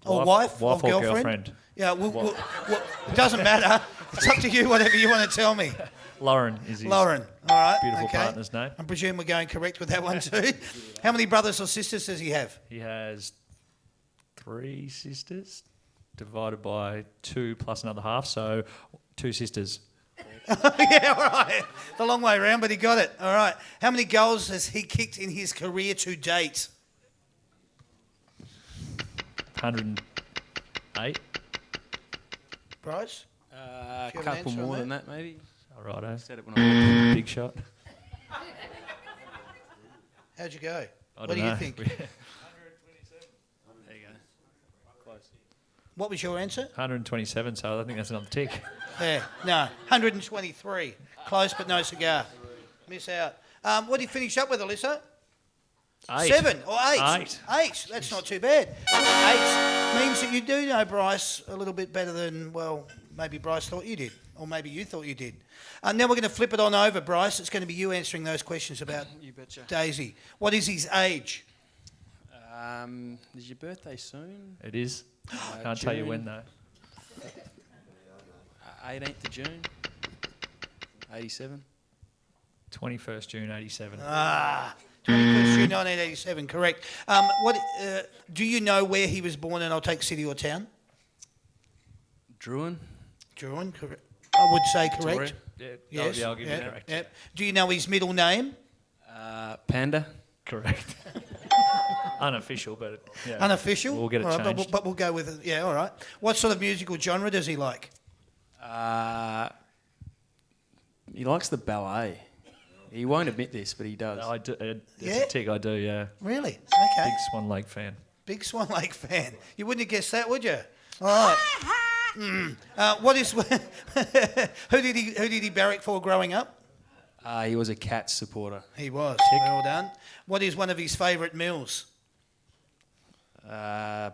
Or wife or girlfriend? girlfriend. Yeah, it doesn't matter. It's up to you, whatever you want to tell me. Lauren is his Lauren. All right. beautiful okay. partner's name. I presume we're going correct with that one too. How many brothers or sisters does he have? He has 3 sisters, divided by 2 plus another half, so 2 sisters. Yeah, all right. The long way around, but he got it. All right. How many goals has he kicked in his career to date? 108. Bryce? A Do you have an couple answer on more that? than that, maybe. All righto. Said it when I Big shot. How'd you go? I What don't do know. you think? There you go. Close. What was your answer? 127, so I think that's another tick. Yeah, no, 123. Close, but no cigar. Miss out. What did you finish up with, Alyssa? 8. 7 or 8? 8. 8. That's not too bad. 8 means that you do know Bryce a little bit better than, well, maybe Bryce thought you did. Or maybe you thought you did. Now we're going to flip it on over, Bryce. It's going to be you answering those questions about You betcha. Daisy. What is his age? Is your birthday soon? It is. Can't tell you when, though. 18th of June. 87. 21st June 87. 21st June 1987, correct. Do you know where he was born? And I'll take city or town. Druin. Druin, correct. I would say correct. Victoria. Yes. I'll give you correct. Yep. Do you know his middle name? Panda. Correct. Unofficial, but yeah. Unofficial? We'll get it All right, changed. but we'll go with it. Yeah, all right. What sort of musical genre does he like? He likes the ballet. He won't admit this, but he does. I do. It's Yeah? a tick. I do. Yeah. Really? Okay. Big Swan Lake fan. Big Swan Lake fan. You wouldn't have guessed that, would you? All right. What is? who did he barrack for growing up? He was a Cats supporter. He was. Well done. What is one of his favourite meals?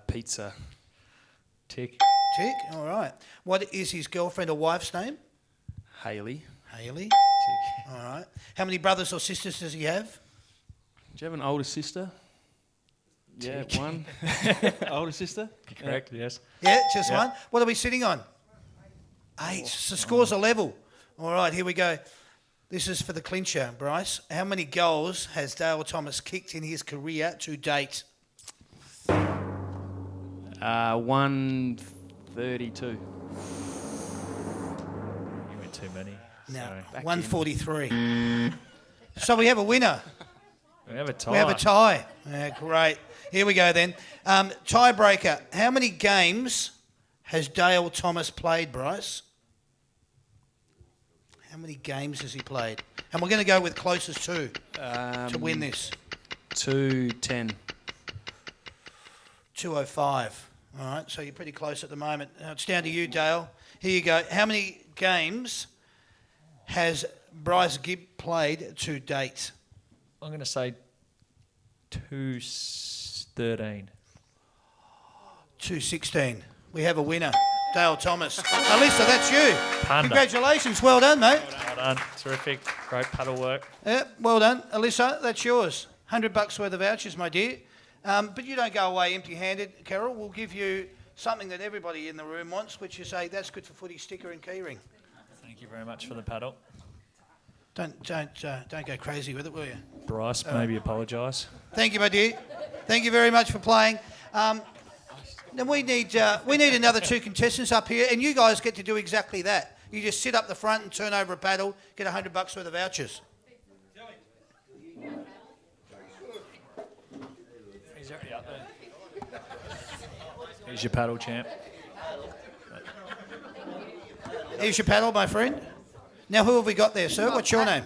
Pizza. Tick. Tick. All right. What is his girlfriend or wife's name? Haley. Haley. All right. How many brothers or sisters does he have? Do you have an older sister? Yeah, one. Older sister? Correct. Yes. Yeah, just one. What are we sitting on? 8. So scores are level. All right, here we go. This is for the clincher, Bryce. How many goals has Dale Thomas kicked in his career to date? 132. You went too many. No, Sorry. 143. So we have a winner. We have a tie. We have a tie. Yeah, great. Here we go then. Tiebreaker. How many games has Dale Thomas played, Bryce? How many games has he played? And we're going to go with closest to win this. 210. 205. All right, so you're pretty close at the moment. It's down to you, Dale. Here you go. How many games has Bryce Gibbs played to date? I'm going to say 213. 216. We have a winner, Dale Thomas. Alyssa, that's you. Panda. Congratulations. Well done, mate. Well done. Terrific. Great paddle work. Yeah, well done. Alyssa, that's yours. $100 worth of vouchers, my dear. But you don't go away empty-handed, Carol. We'll give you something that everybody in the room wants, which is a That's Good for Footy sticker and keyring. Thank you very much for the paddle. Don't go crazy with it, will you? Bryce, maybe apologise. Thank you, my dear. Thank you very much for playing. Then we need another 2 contestants up here, and you guys get to do exactly that. You just sit up the front and turn over a paddle, get $100 worth of vouchers. He's already up there. Here's your paddle, champ. Here's your paddle, my friend. Now, who have we got there, sir? What's your name?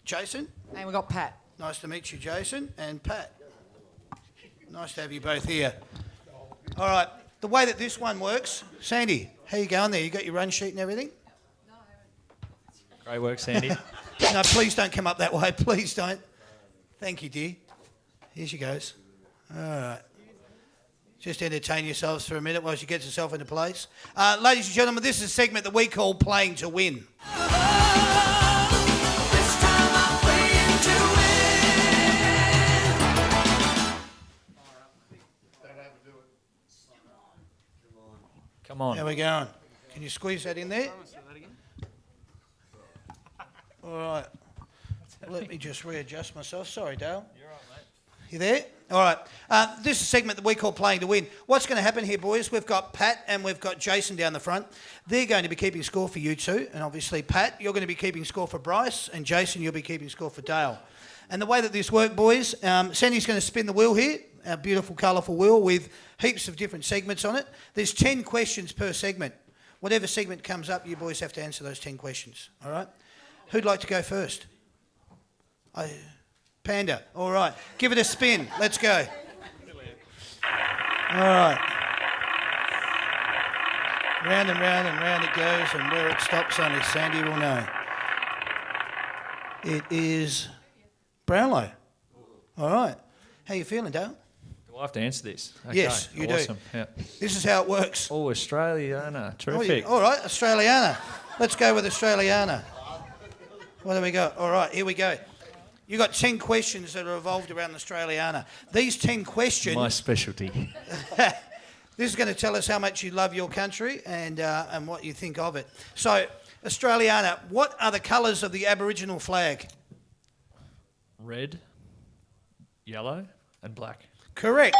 Jason. And we got Pat. Nice to meet you, Jason, and Pat. Nice to have you both here. All right, the way that this one works, Sandy, how you going there? You got your run sheet and everything? Great work, Sandy. No, please don't come up that way. Please don't. Thank you, dear. Here she goes. All right. Just entertain yourselves for a minute while she gets herself into place. Ladies and gentlemen, this is a segment that we call Playing to Win. This time I'm playing to win. Come on. How we going? Can you squeeze that in there? All right. Let me just readjust myself. Sorry, Dale. You're right, mate. You there? All right. This is a segment that we call Playing to Win. What's going to happen here, boys? We've got Pat and we've got Jason down the front. They're going to be keeping score for you two. And obviously, Pat, you're going to be keeping score for Bryce. And Jason, you'll be keeping score for Dale. And the way that this works, boys, Sandy's going to spin the wheel here, our beautiful, colourful wheel with heaps of different segments on it. There's 10 questions per segment. Whatever segment comes up, you boys have to answer those 10 questions. All right? Who'd like to go first? Panda. All right. Give it a spin. Let's go. All right. Round and round and round it goes, and where it stops only Sandy will know. It is Brownlow. All right. How you feeling, Dale? Do I have to answer this? Okay. Yes, you awesome. do. Yeah. This is how it works. Oh, Australiana. Terrific. All right, Australiana. Let's go with Australiana. What do we got? All right, here we go. You got 10 questions that are revolved around Australiana. These 10 questions. My specialty. This is going to tell us how much you love your country and what you think of it. So, Australiana, what are the colours of the Aboriginal flag? Red, yellow, and black. Correct.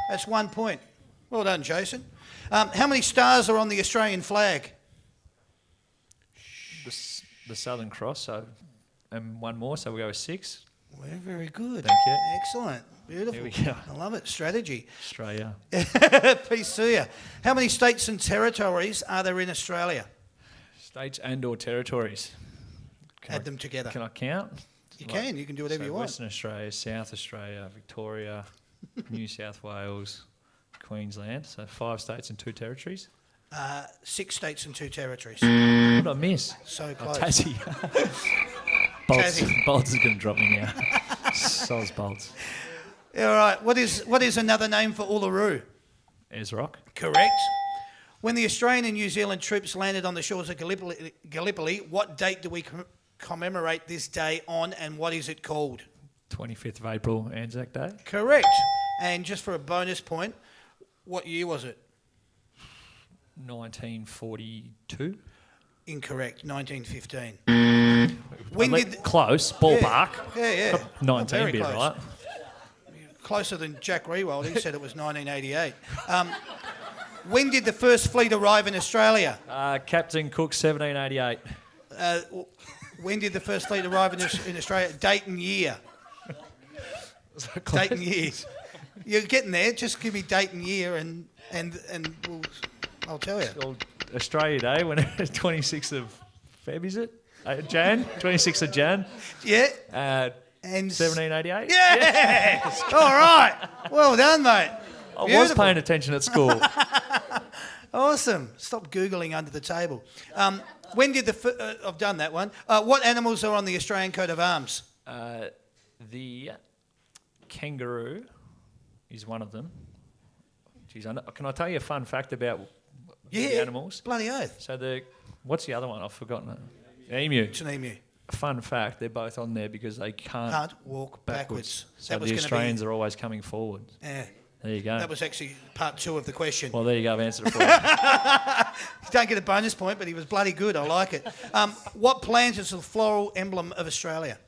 That's 1 point. Well done, Jason. How many stars are on the Australian flag? The Southern Cross, so, and one more, so we go with 6. Well, very good. Thank you. Excellent. Beautiful. Here we go. I love it. Strategy. Australia. Peace to you. How many states and territories are there in Australia? States and or territories. Add them together. Can I count? You can do whatever So you want. Western Australia, South Australia, Victoria, New South Wales, Queensland. So 5 states and 2 territories. 6 states and 2 territories. What did I miss? So Oh, close. Tassie. Tassie. Bolts is going to drop me now. Soz Bolts. All right. What is another name for Uluru? Rock. Correct. When the Australian and New Zealand troops landed on the shores of Gallipoli, what date do we commemorate this day on, and what is it called? 25th of April, Anzac Day. Correct. And just for a bonus point, what year was it? 1942. Incorrect. 1915. When did Close, ballpark. Yeah. 19 Very be close. right. Closer than Jack Rewald. He said it was 1988. When did the first fleet arrive in Australia? Captain Cook, 1788. When did the first fleet arrive in Australia? Date and year. Date and years. You're getting there. Just give me date and year, and I'll tell you. Well, Australia Day, when 26th of Feb, is it? Jan? 26th of Jan? Yeah. And 1788? Yeah. All right. Well done, mate. I was Beautiful. paying attention at school. Awesome. Stop Googling under the table. When did I've done that one. What animals are on the Australian coat of arms? The kangaroo is one of them. Jeez, can I tell you a fun fact about the animals? Bloody oath. So what's the other one? I've forgotten it. Emu. It's an emu. Fun fact, they're both on there because they can't Walk backwards. So the Australians are always coming forward. Yeah. There you go. That was actually part 2 of the question. Well, there you go. I've answered it for you. You don't get a bonus point, but he was bloody good. I like it. What plant is the floral emblem of Australia?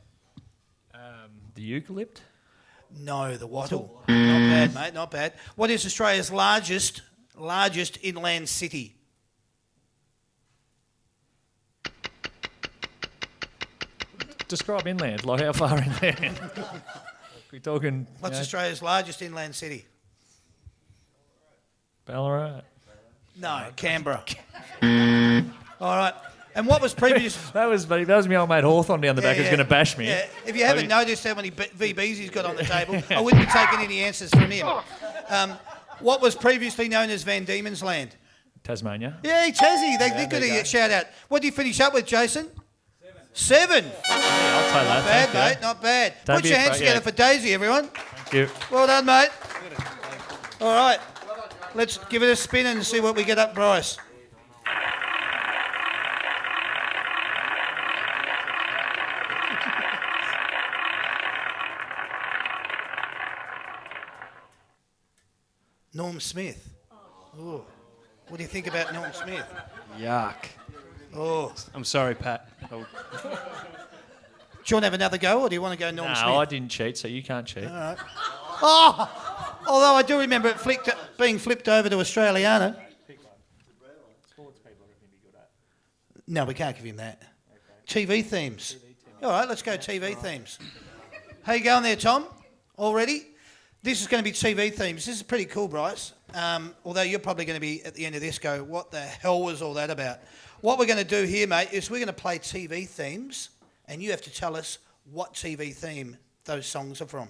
The eucalypt? No, the wattle. Not bad, mate. Not bad. What is Australia's largest inland city? Describe inland. Like how far inland? We're talking. What's Australia's largest inland city? Ballarat. No, Canberra. All right. And what was previous? That was my old mate Hawthorne down the back who's going to bash me. Yeah. If you haven't noticed how many VBs he's got on the table, I wouldn't be taking any answers from him. What was previously known as Van Diemen's Land? Tasmania. Yeah, Tassie. They did get a shout out. What did you finish up with, Jason? 7. Yeah, I'll take that. Not bad, Thank you. mate. Not bad. Don't Put be your hands afraid, together for Daisy, everyone. Thank you. Well done, mate. All right. Let's give it a spin and see what we get up, Bryce. Norm Smith. Oh. What do you think about Norm Smith? Yuck. Oh. I'm sorry, Pat. Do you want to have another go, or do you want to go Norm Smith? No, I didn't cheat, so you can't cheat. All right. Oh! Although I do remember it being flipped over to Australiana. No, we can't give him that. TV themes. All right, let's go TV themes. How you going there, Tom? All ready? This is going to be TV themes. This is pretty cool, Bryce. Although you're probably going to be, at the end of this, go, what the hell was all that about? What we're going to do here, mate, is we're going to play TV themes, and you have to tell us what TV theme those songs are from.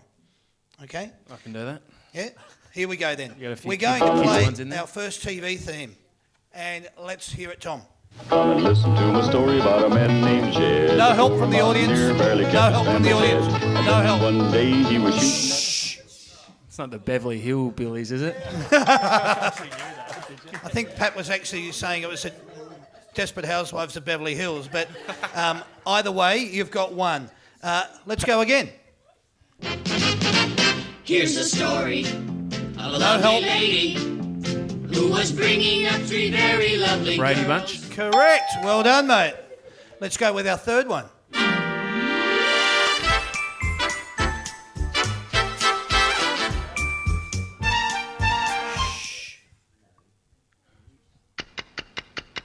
Okay? I can do that. Yeah? Here we go then. You got a few We're going kids to ones in play there? our first TV theme. And let's hear it, Tom. Come and listen to my story about a man named Jed. No help from the audience. No help from the audience. No help. One day he was shooting. It's not the Beverly Hillbillies, is it? I think Pat was actually saying it was a Desperate Housewives of Beverly Hills, but either way, you've got one. Let's go again. Here's the story of a No lovely help. lady who was bringing up 3 very lovely Brady girls. Bunch. Correct. Well done, mate. Let's go with our third one.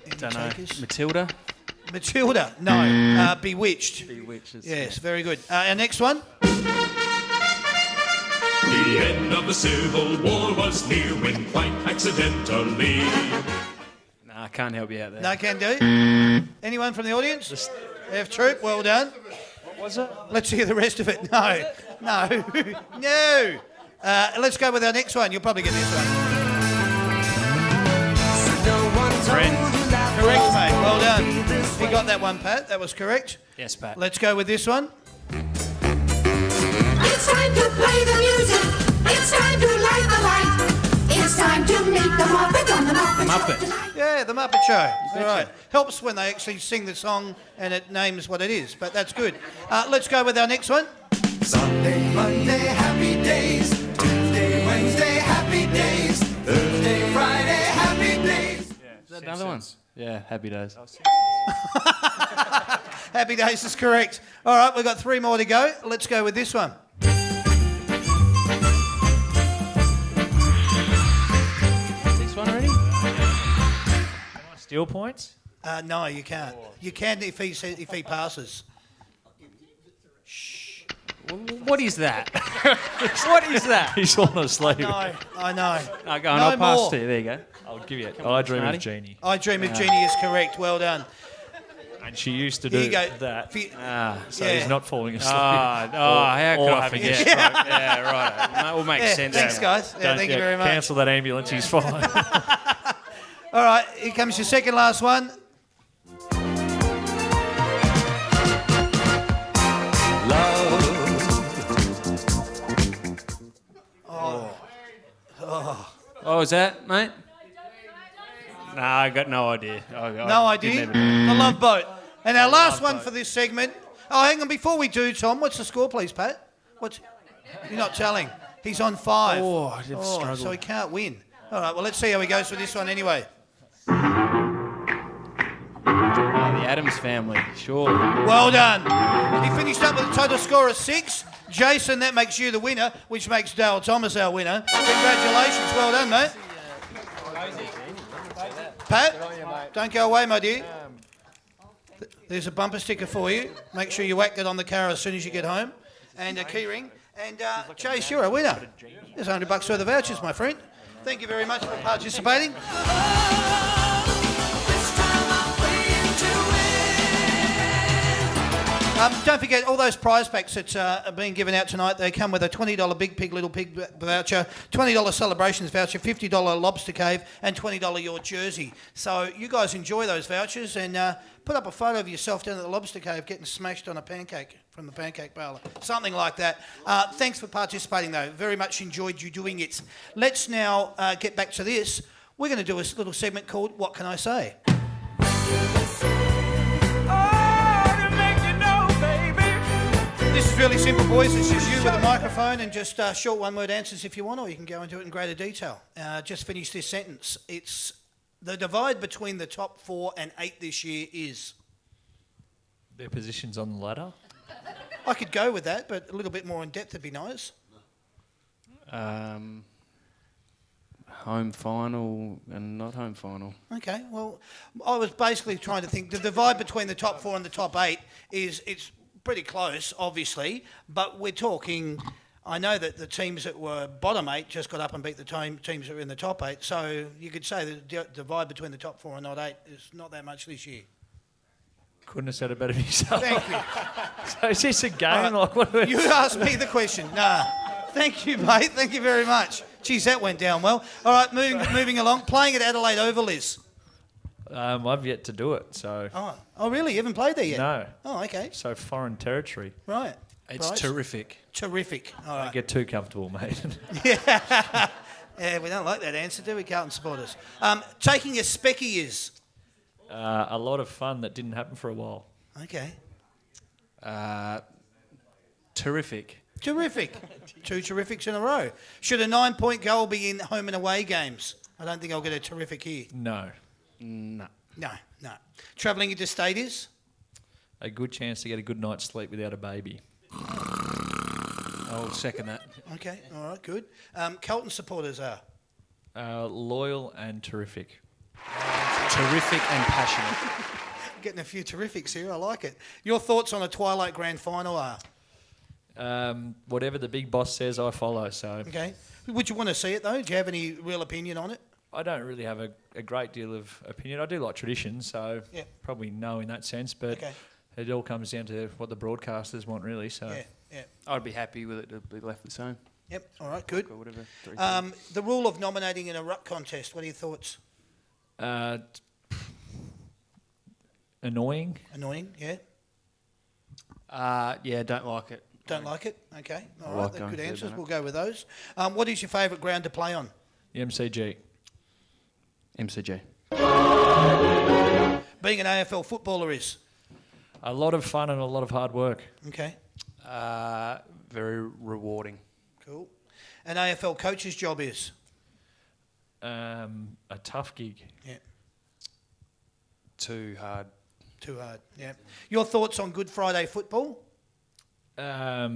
Any Don't know. takers? Matilda. Matilda. No. Bewitched. Bewitches. Yes, very good. Our next one. The end of the Civil War was near when quite accidentally. Nah, I can't help you out there. No, can do. Anyone from the audience? F Troop, well done. Was it? Let's hear the rest of it. No. No. Let's go with our next one. You'll probably get this one. Correct, mate. Well done. You got that one, Pat. That was correct. Yes, Pat. Let's go with this one. It's time to play the music. It's time to light the light. It's time to meet the Muppet on the Muppet Show tonight. Yeah, the Muppet Show. All right. Helps when they actually sing the song and it names what it is, but that's good. Let's go with our next one. Sunday, Monday, happy days. Tuesday, Wednesday, happy days. Thursday, Friday, happy days. Is that another one? Yeah, happy days. Happy Days is correct. All right, we've got 3 more to go. Let's go with this one. This one already? Steal points? No, you can't. You can if he passes. What is that? What is that? He's fallen asleep. No, I know. No, go on, No I'll pass more. to you. There you go. I'll give you it. I Dream Smarty. of Jeannie. I Dream of Jeannie is correct. Well done. And she used to Here do you go. that. So Yeah. he's not falling asleep. How could I having a forget? stroke. Yeah, right. That will make Yeah, sense. thanks, guys. Yeah, thank you very much. Cancel that ambulance. He's fine. All right, here comes your second last one. Oh, is that, mate? Nah, I got no idea. No idea. The Love Boat. And our last one for this segment. Oh, hang on. Before we do, Tom, what's the score, please, Pat? You're not telling. He's on 5. Oh, I've struggled. So he can't win. All right, well, let's see how he goes with this one anyway. Oh, the Addams family, surely. Well done. He finished up with a total score of 6. Jason, that makes you the winner, which makes Dale Thomas our winner. Congratulations. Well done, mate. Pat, don't go away, my dear. There's a bumper sticker for you. Make sure you whack it on the car as soon as you get home. And a key ring. And Chase, you're a winner. There's $100 worth of vouchers, my friend. Thank you very much for participating. Don't forget, all those prize packs that are being given out tonight, they come with a $20 Big Pig, Little Pig voucher, $20 Celebrations voucher, $50 Lobster Cave, and $20 Your Jersey. So you guys enjoy those vouchers and put up a photo of yourself down at the Lobster Cave getting smashed on a pancake from the pancake parlour. Something like that. Thanks for participating, though. Very much enjoyed you doing it. Let's now get back to this. We're going to do a little segment called What Can I Say? This is really simple, boys. It's just you with a microphone and just short one-word answers if you want, or you can go into it in greater detail. Just finish this sentence. It's the divide between the top 4 and 8 this year is... Their positions on the ladder. I could go with that, but a little bit more in depth would be nice. Home final and not home final. Okay, well, I was basically trying to think. The divide between the top 4 and the top 8 it's pretty close, obviously, but we're talking... I know that the teams that were bottom 8 just got up and beat the teams that were in the top 8, so you could say the divide between the top 4 and not 8 is not that much this year. Couldn't have said it better yourself. Thank you. So is this a game? Right. Like, You asked me the question. Nah. Thank you, mate. Thank you very much. Geez, that went down well. All right, moving along. Playing at Adelaide Oval is... I've yet to do it, so... Oh, really? You haven't played there yet? No. Oh, okay. So foreign territory. Right. It's Bryce? terrific. Terrific. All right. Don't get too comfortable, mate. Yeah, we don't like that answer, do we, Carlton supporters? Taking a specky is... A lot of fun that didn't happen for a while. Okay. Terrific. Terrific. 2 terrifics in a row. Should a 9-point goal be in home and away games? I don't think I'll get a terrific here. No. No. No. Travelling interstate is? A good chance to get a good night's sleep without a baby. I'll second that. Okay, all right, good. Carlton supporters are? Loyal and terrific. Terrific and passionate. Getting a few terrifics here, I like it. Your thoughts on a Twilight Grand Final are? Whatever the big boss says, I follow, so... Okay. Would you want to see it, though? Do you have any real opinion on it? I don't really have a great deal of opinion. I do like tradition, so Yeah. probably no in that sense, but Okay. it all comes down to what the broadcasters want, really. So Yeah. I'd be happy with it to be left the same. Yep. All right. Good. Or whatever. The rule of nominating in a ruck contest. What are your thoughts? Annoying. Annoying. Yeah. Yeah, don't like it. Don't like it. Okay. All I right. like They're going good through answers. that. We'll go with those. What is your favourite ground to play on? The MCG. MCG. Being an AFL footballer is. A lot of fun and a lot of hard work. Okay. Very rewarding. Cool. An AFL coach's job is. A tough gig. Yeah. Too hard. Too hard. Yeah. Your thoughts on Good Friday football? I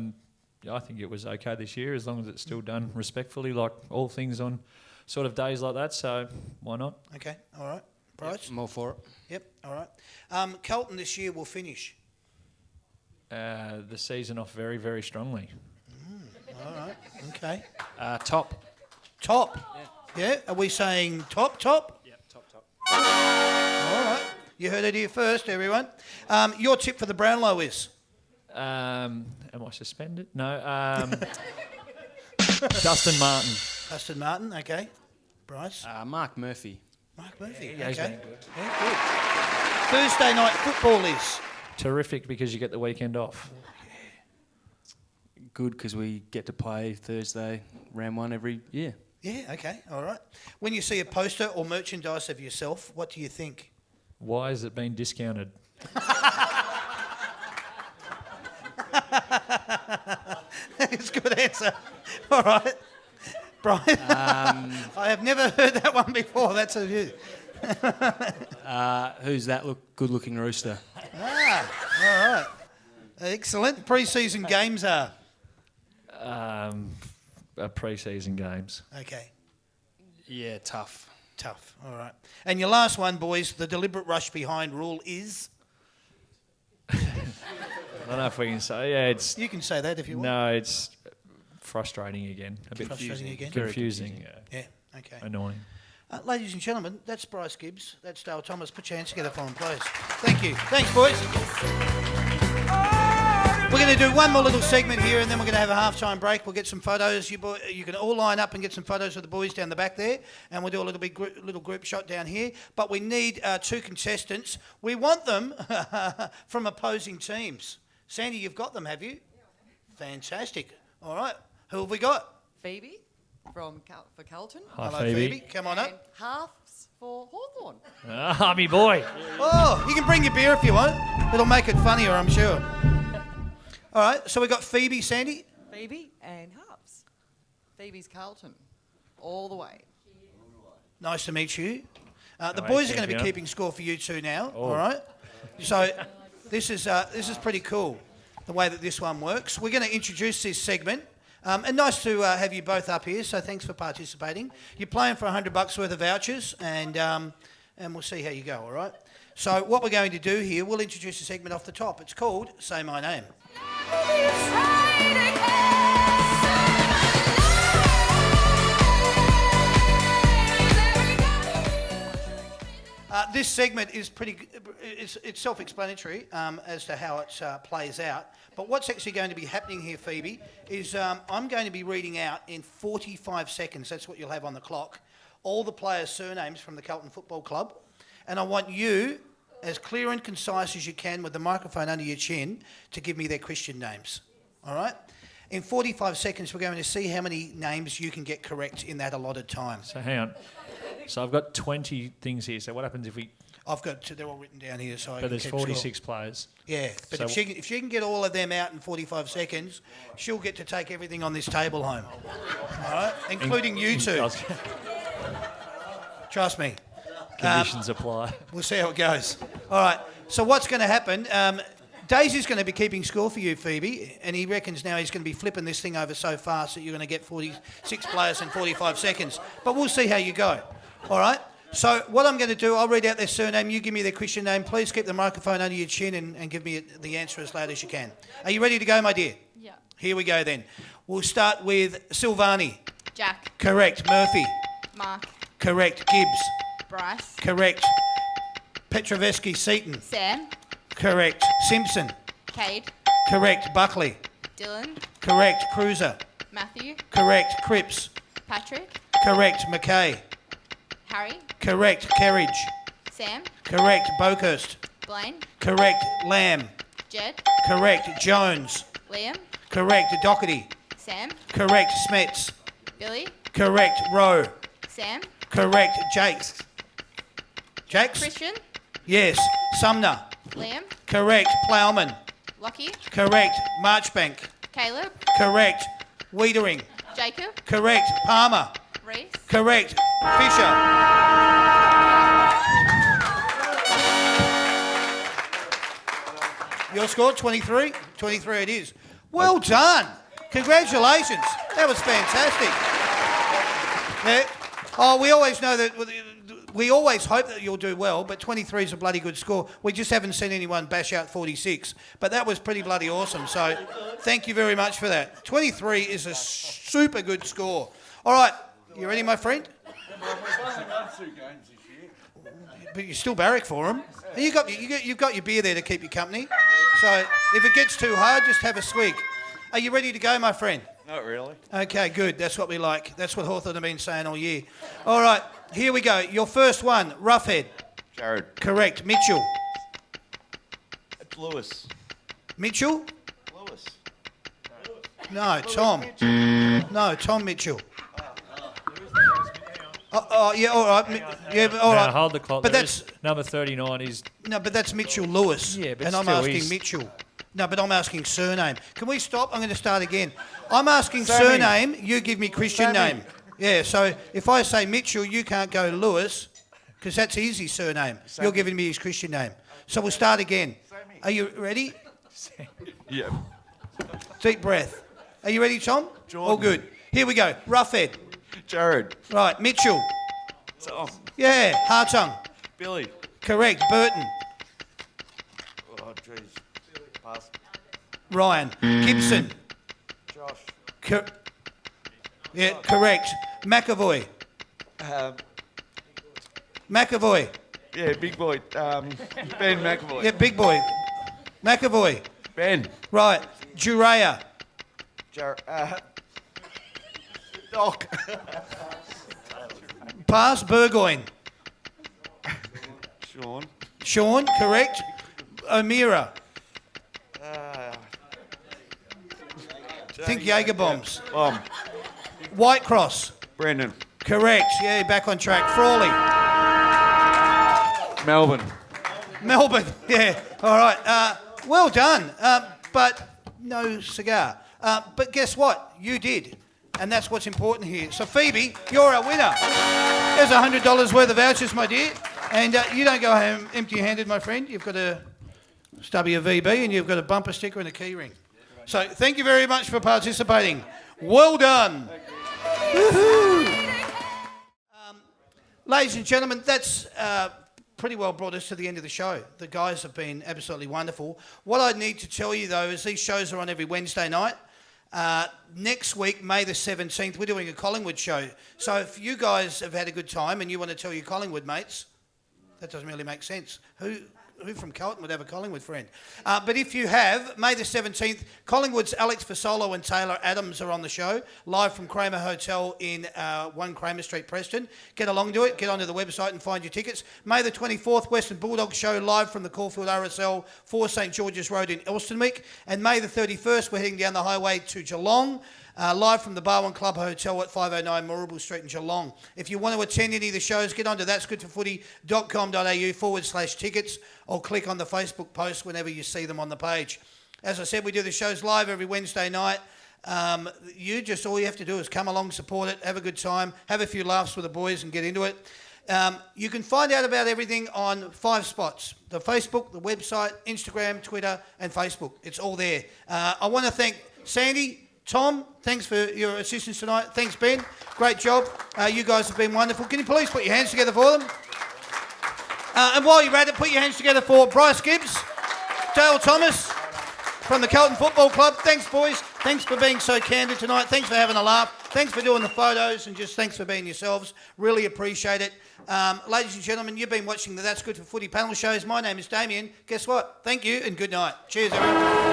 think it was okay this year, as long as it's still done respectfully, like all things on sort of days like that. So why not? Okay. All right. Bryce? I'm all for it. Yep. All right. Carlton this year will finish. The season off very, very strongly. All right. Okay. Top. Top. Yeah. Are we saying top? Yep, top. All right. You heard it here first, everyone. Your tip for the Brownlow is? Am I suspended? No. Dustin Martin. Dustin Martin. Okay. Bryce? Mark Murphy. Mark Murphy. Yeah, he's okay. been good. Yeah, good. Thursday night football is? Terrific, because you get the weekend off. Good because we get to play Thursday round one every year. Yeah, okay, all right. When you see a poster or merchandise of yourself, what do you think? Why has it been discounted? It's a good answer. All right. Brian? I have never heard that one before. That's a you. Who's that good-looking rooster? All right. Excellent. Pre-season games are? Pre-season games. Okay. Yeah, tough. Tough. All right. And your last one, boys, the deliberate rush behind rule is? I don't know if we can say. Yeah, it's. You can say that if you want. No, it's frustrating again. A bit Frustrating again? Confusing. Yeah, okay. Annoying. Ladies and gentlemen, that's Bryce Gibbs. That's Dale Thomas. Put your hands together for him, please. Thank you. Thanks, boys. We're going to do one more little segment here, and then we're going to have a halftime break. We'll get some photos. You can all line up and get some photos of the boys down the back there, and we'll do a little group shot down here. But we need 2 contestants. We want them from opposing teams. Sandy, you've got them, have you? Fantastic. All right. Who have we got? Phoebe for Carlton. Hi, Hello, Phoebe. Come on And up. halves for Hawthorn. Ah, me boy. Oh, you can bring your beer if you want. It'll make it funnier, I'm sure. All right, so we've got Phoebe, Sandy. Phoebe and halves. Phoebe's Carlton. All the way. Nice to meet you. The All right, boys are going to be champion. keeping score for you two now. Oh. All right. So this is pretty cool, the way that this one works. We're going to introduce this segment. And nice to have you both up here. So thanks for participating. You're playing for $100 worth of vouchers, and we'll see how you go. All right. So what we're going to do here, we'll introduce a segment off the top. It's called Say My Name. This segment is it's self-explanatory as to how it plays out. But what's actually going to be happening here, Phoebe, is I'm going to be reading out in 45 seconds, that's what you'll have on the clock, all the players' surnames from the Carlton Football Club. And I want you, as clear and concise as you can with the microphone under your chin, to give me their Christian names. All right? In 45 seconds, we're going to see how many names you can get correct in that allotted time. So hang on. So I've got 20 things here. So what happens if we... They're all written down here, so I But can there's keep 46 players. Yeah, but So- if she can get all of them out in 45 seconds, she'll get to take everything on this table home. All right? Including you two. Trust me. Conditions apply. We'll see how it goes. All right. So what's going to happen? Daisy's going to be keeping score for you, Phoebe, and he reckons now he's going to be flipping this thing over so fast that you're going to get 46 players in 45 seconds. But we'll see how you go. All right? So what I'm going to do, I'll read out their surname, you give me their Christian name. Please keep the microphone under your chin and give me the answer as loud as you can. Are you ready to go, my dear? Yeah. Here we go then. We'll start with Silvani. Jack. Correct. Murphy. Mark. Correct. Gibbs. Bryce. Correct. Petrovetsky. Seaton. Sam. Correct. Simpson. Cade. Correct. Buckley. Dylan. Correct. Cruiser. Matthew. Correct. Cripps. Patrick. Correct. McKay. Harry. Correct. Kerridge. Sam. Correct. Boakhurst. Blaine. Correct. Lamb. Jed. Correct. Jones. Liam. Correct. Doherty. Sam. Correct. Smets. Billy. Correct. Rowe. Sam. Correct. Jakes. Jakes? Christian. Yes. Sumner. Liam. Correct. Plowman. Lockie. Correct. Marchbank. Caleb. Correct. Wiedering. Jacob. Correct. Palmer. Reese. Correct. Fisher. Your score, 23? 23 it is. Well done. Congratulations. That was fantastic. Yeah. Oh, we always know that... We always hope that you'll do well, but 23 is a bloody good score. We just haven't seen anyone bash out 46. But that was pretty bloody awesome, so thank you very much for that. 23 is a super good score. All right, you ready, my friend? But you still barrack for them. And you've got your beer there to keep you company. So if it gets too hard, just have a swig. Are you ready to go, my friend? Not really. Okay, good. That's what we like. That's what Hawthorn have been saying all year. All right, here we go. Your first one, Roughhead. Jared. Correct. Mitchell. It's Lewis. Mitchell? Lewis. No, Tom. No, Tom Mitchell. Yeah, all right. Yeah, all right. Hold the clock. But There that's is number 39 is... no, but that's Mitchell Lewis. Yeah, but and I'm still, asking he's- Mitchell. No, but I'm asking surname. Can we stop? I'm going to start again. I'm asking Sammy. surname. You give me Christian Sammy. name. Yeah. So if I say Mitchell, you can't go Lewis, because that's easy surname. You're giving me his Christian name. So we'll start again. Are you ready? Yeah. Deep breath. Are you ready, Tom? Jordan. All good. Here we go. Roughhead. Jared. Right. Mitchell. Tom. Yeah. Hartung. Billy. Correct. Burton. Oh, jeez. Pass. Ryan. Gibson. Josh. Yeah, correct. McAvoy. McAvoy. Yeah, big boy. Ben McAvoy. Yeah, big boy. McAvoy. Ben. Right. Jurea. Doc. Pass. Burgoyne. Sean. Sean, correct. O'Meara. Think Jaeger bombs. Whitecross. Brendan. Correct. Yeah, back on track. Frawley. Melbourne. Melbourne. Yeah. All right. Well done. But no cigar. But guess what? You did. And that's what's important here. So, Phoebe, you're our winner. There's $100 worth of vouchers, my dear. And you don't go home empty-handed, my friend. You've got a stubby of VB and you've got a bumper sticker and a key ring. So, thank you very much for participating. Well done. Woohoo! Ladies and gentlemen, that's pretty well brought us to the end of the show. The guys have been absolutely wonderful. What I need to tell you, though, is these shows are on every Wednesday night. Next week, May the 17th, we're doing a Collingwood show. So if you guys have had a good time and you want to tell your Collingwood mates, that doesn't really make sense. Who from Carlton would have a Collingwood friend? But if you have, May the 17th, Collingwood's Alex Fasolo and Taylor Adams are on the show, live from Kramer Hotel in 1 Kramer Street, Preston. Get along to it. Get onto the website and find your tickets. May the 24th, Western Bulldogs show, live from the Caulfield RSL 4 St George's Road in Elsternwick. And May the 31st, we're heading down the highway to Geelong. Live from the Barwon Club Hotel at 509 Moorabool Street in Geelong. If you want to attend any of the shows, get onto that'sgoodforfooty.com.au/tickets or click on the Facebook post whenever you see them on the page. As I said, we do the shows live every Wednesday night. All you have to do is come along, support it, have a good time, have a few laughs with the boys and get into it. You can find out about everything on 5 spots: the Facebook, the website, Instagram, Twitter and Facebook. It's all there. I want to thank Sandy, Tom, thanks for your assistance tonight. Thanks, Ben. Great job. You guys have been wonderful. Can you please put your hands together for them? And while you're at it, put your hands together for Bryce Gibbs, Dale Thomas from the Carlton Football Club. Thanks, boys. Thanks for being so candid tonight. Thanks for having a laugh. Thanks for doing the photos and just thanks for being yourselves. Really appreciate it. Ladies and gentlemen, you've been watching the That's Good for Footy panel shows. My name is Damien. Guess what? Thank you and good night. Cheers, everyone.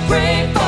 Pray for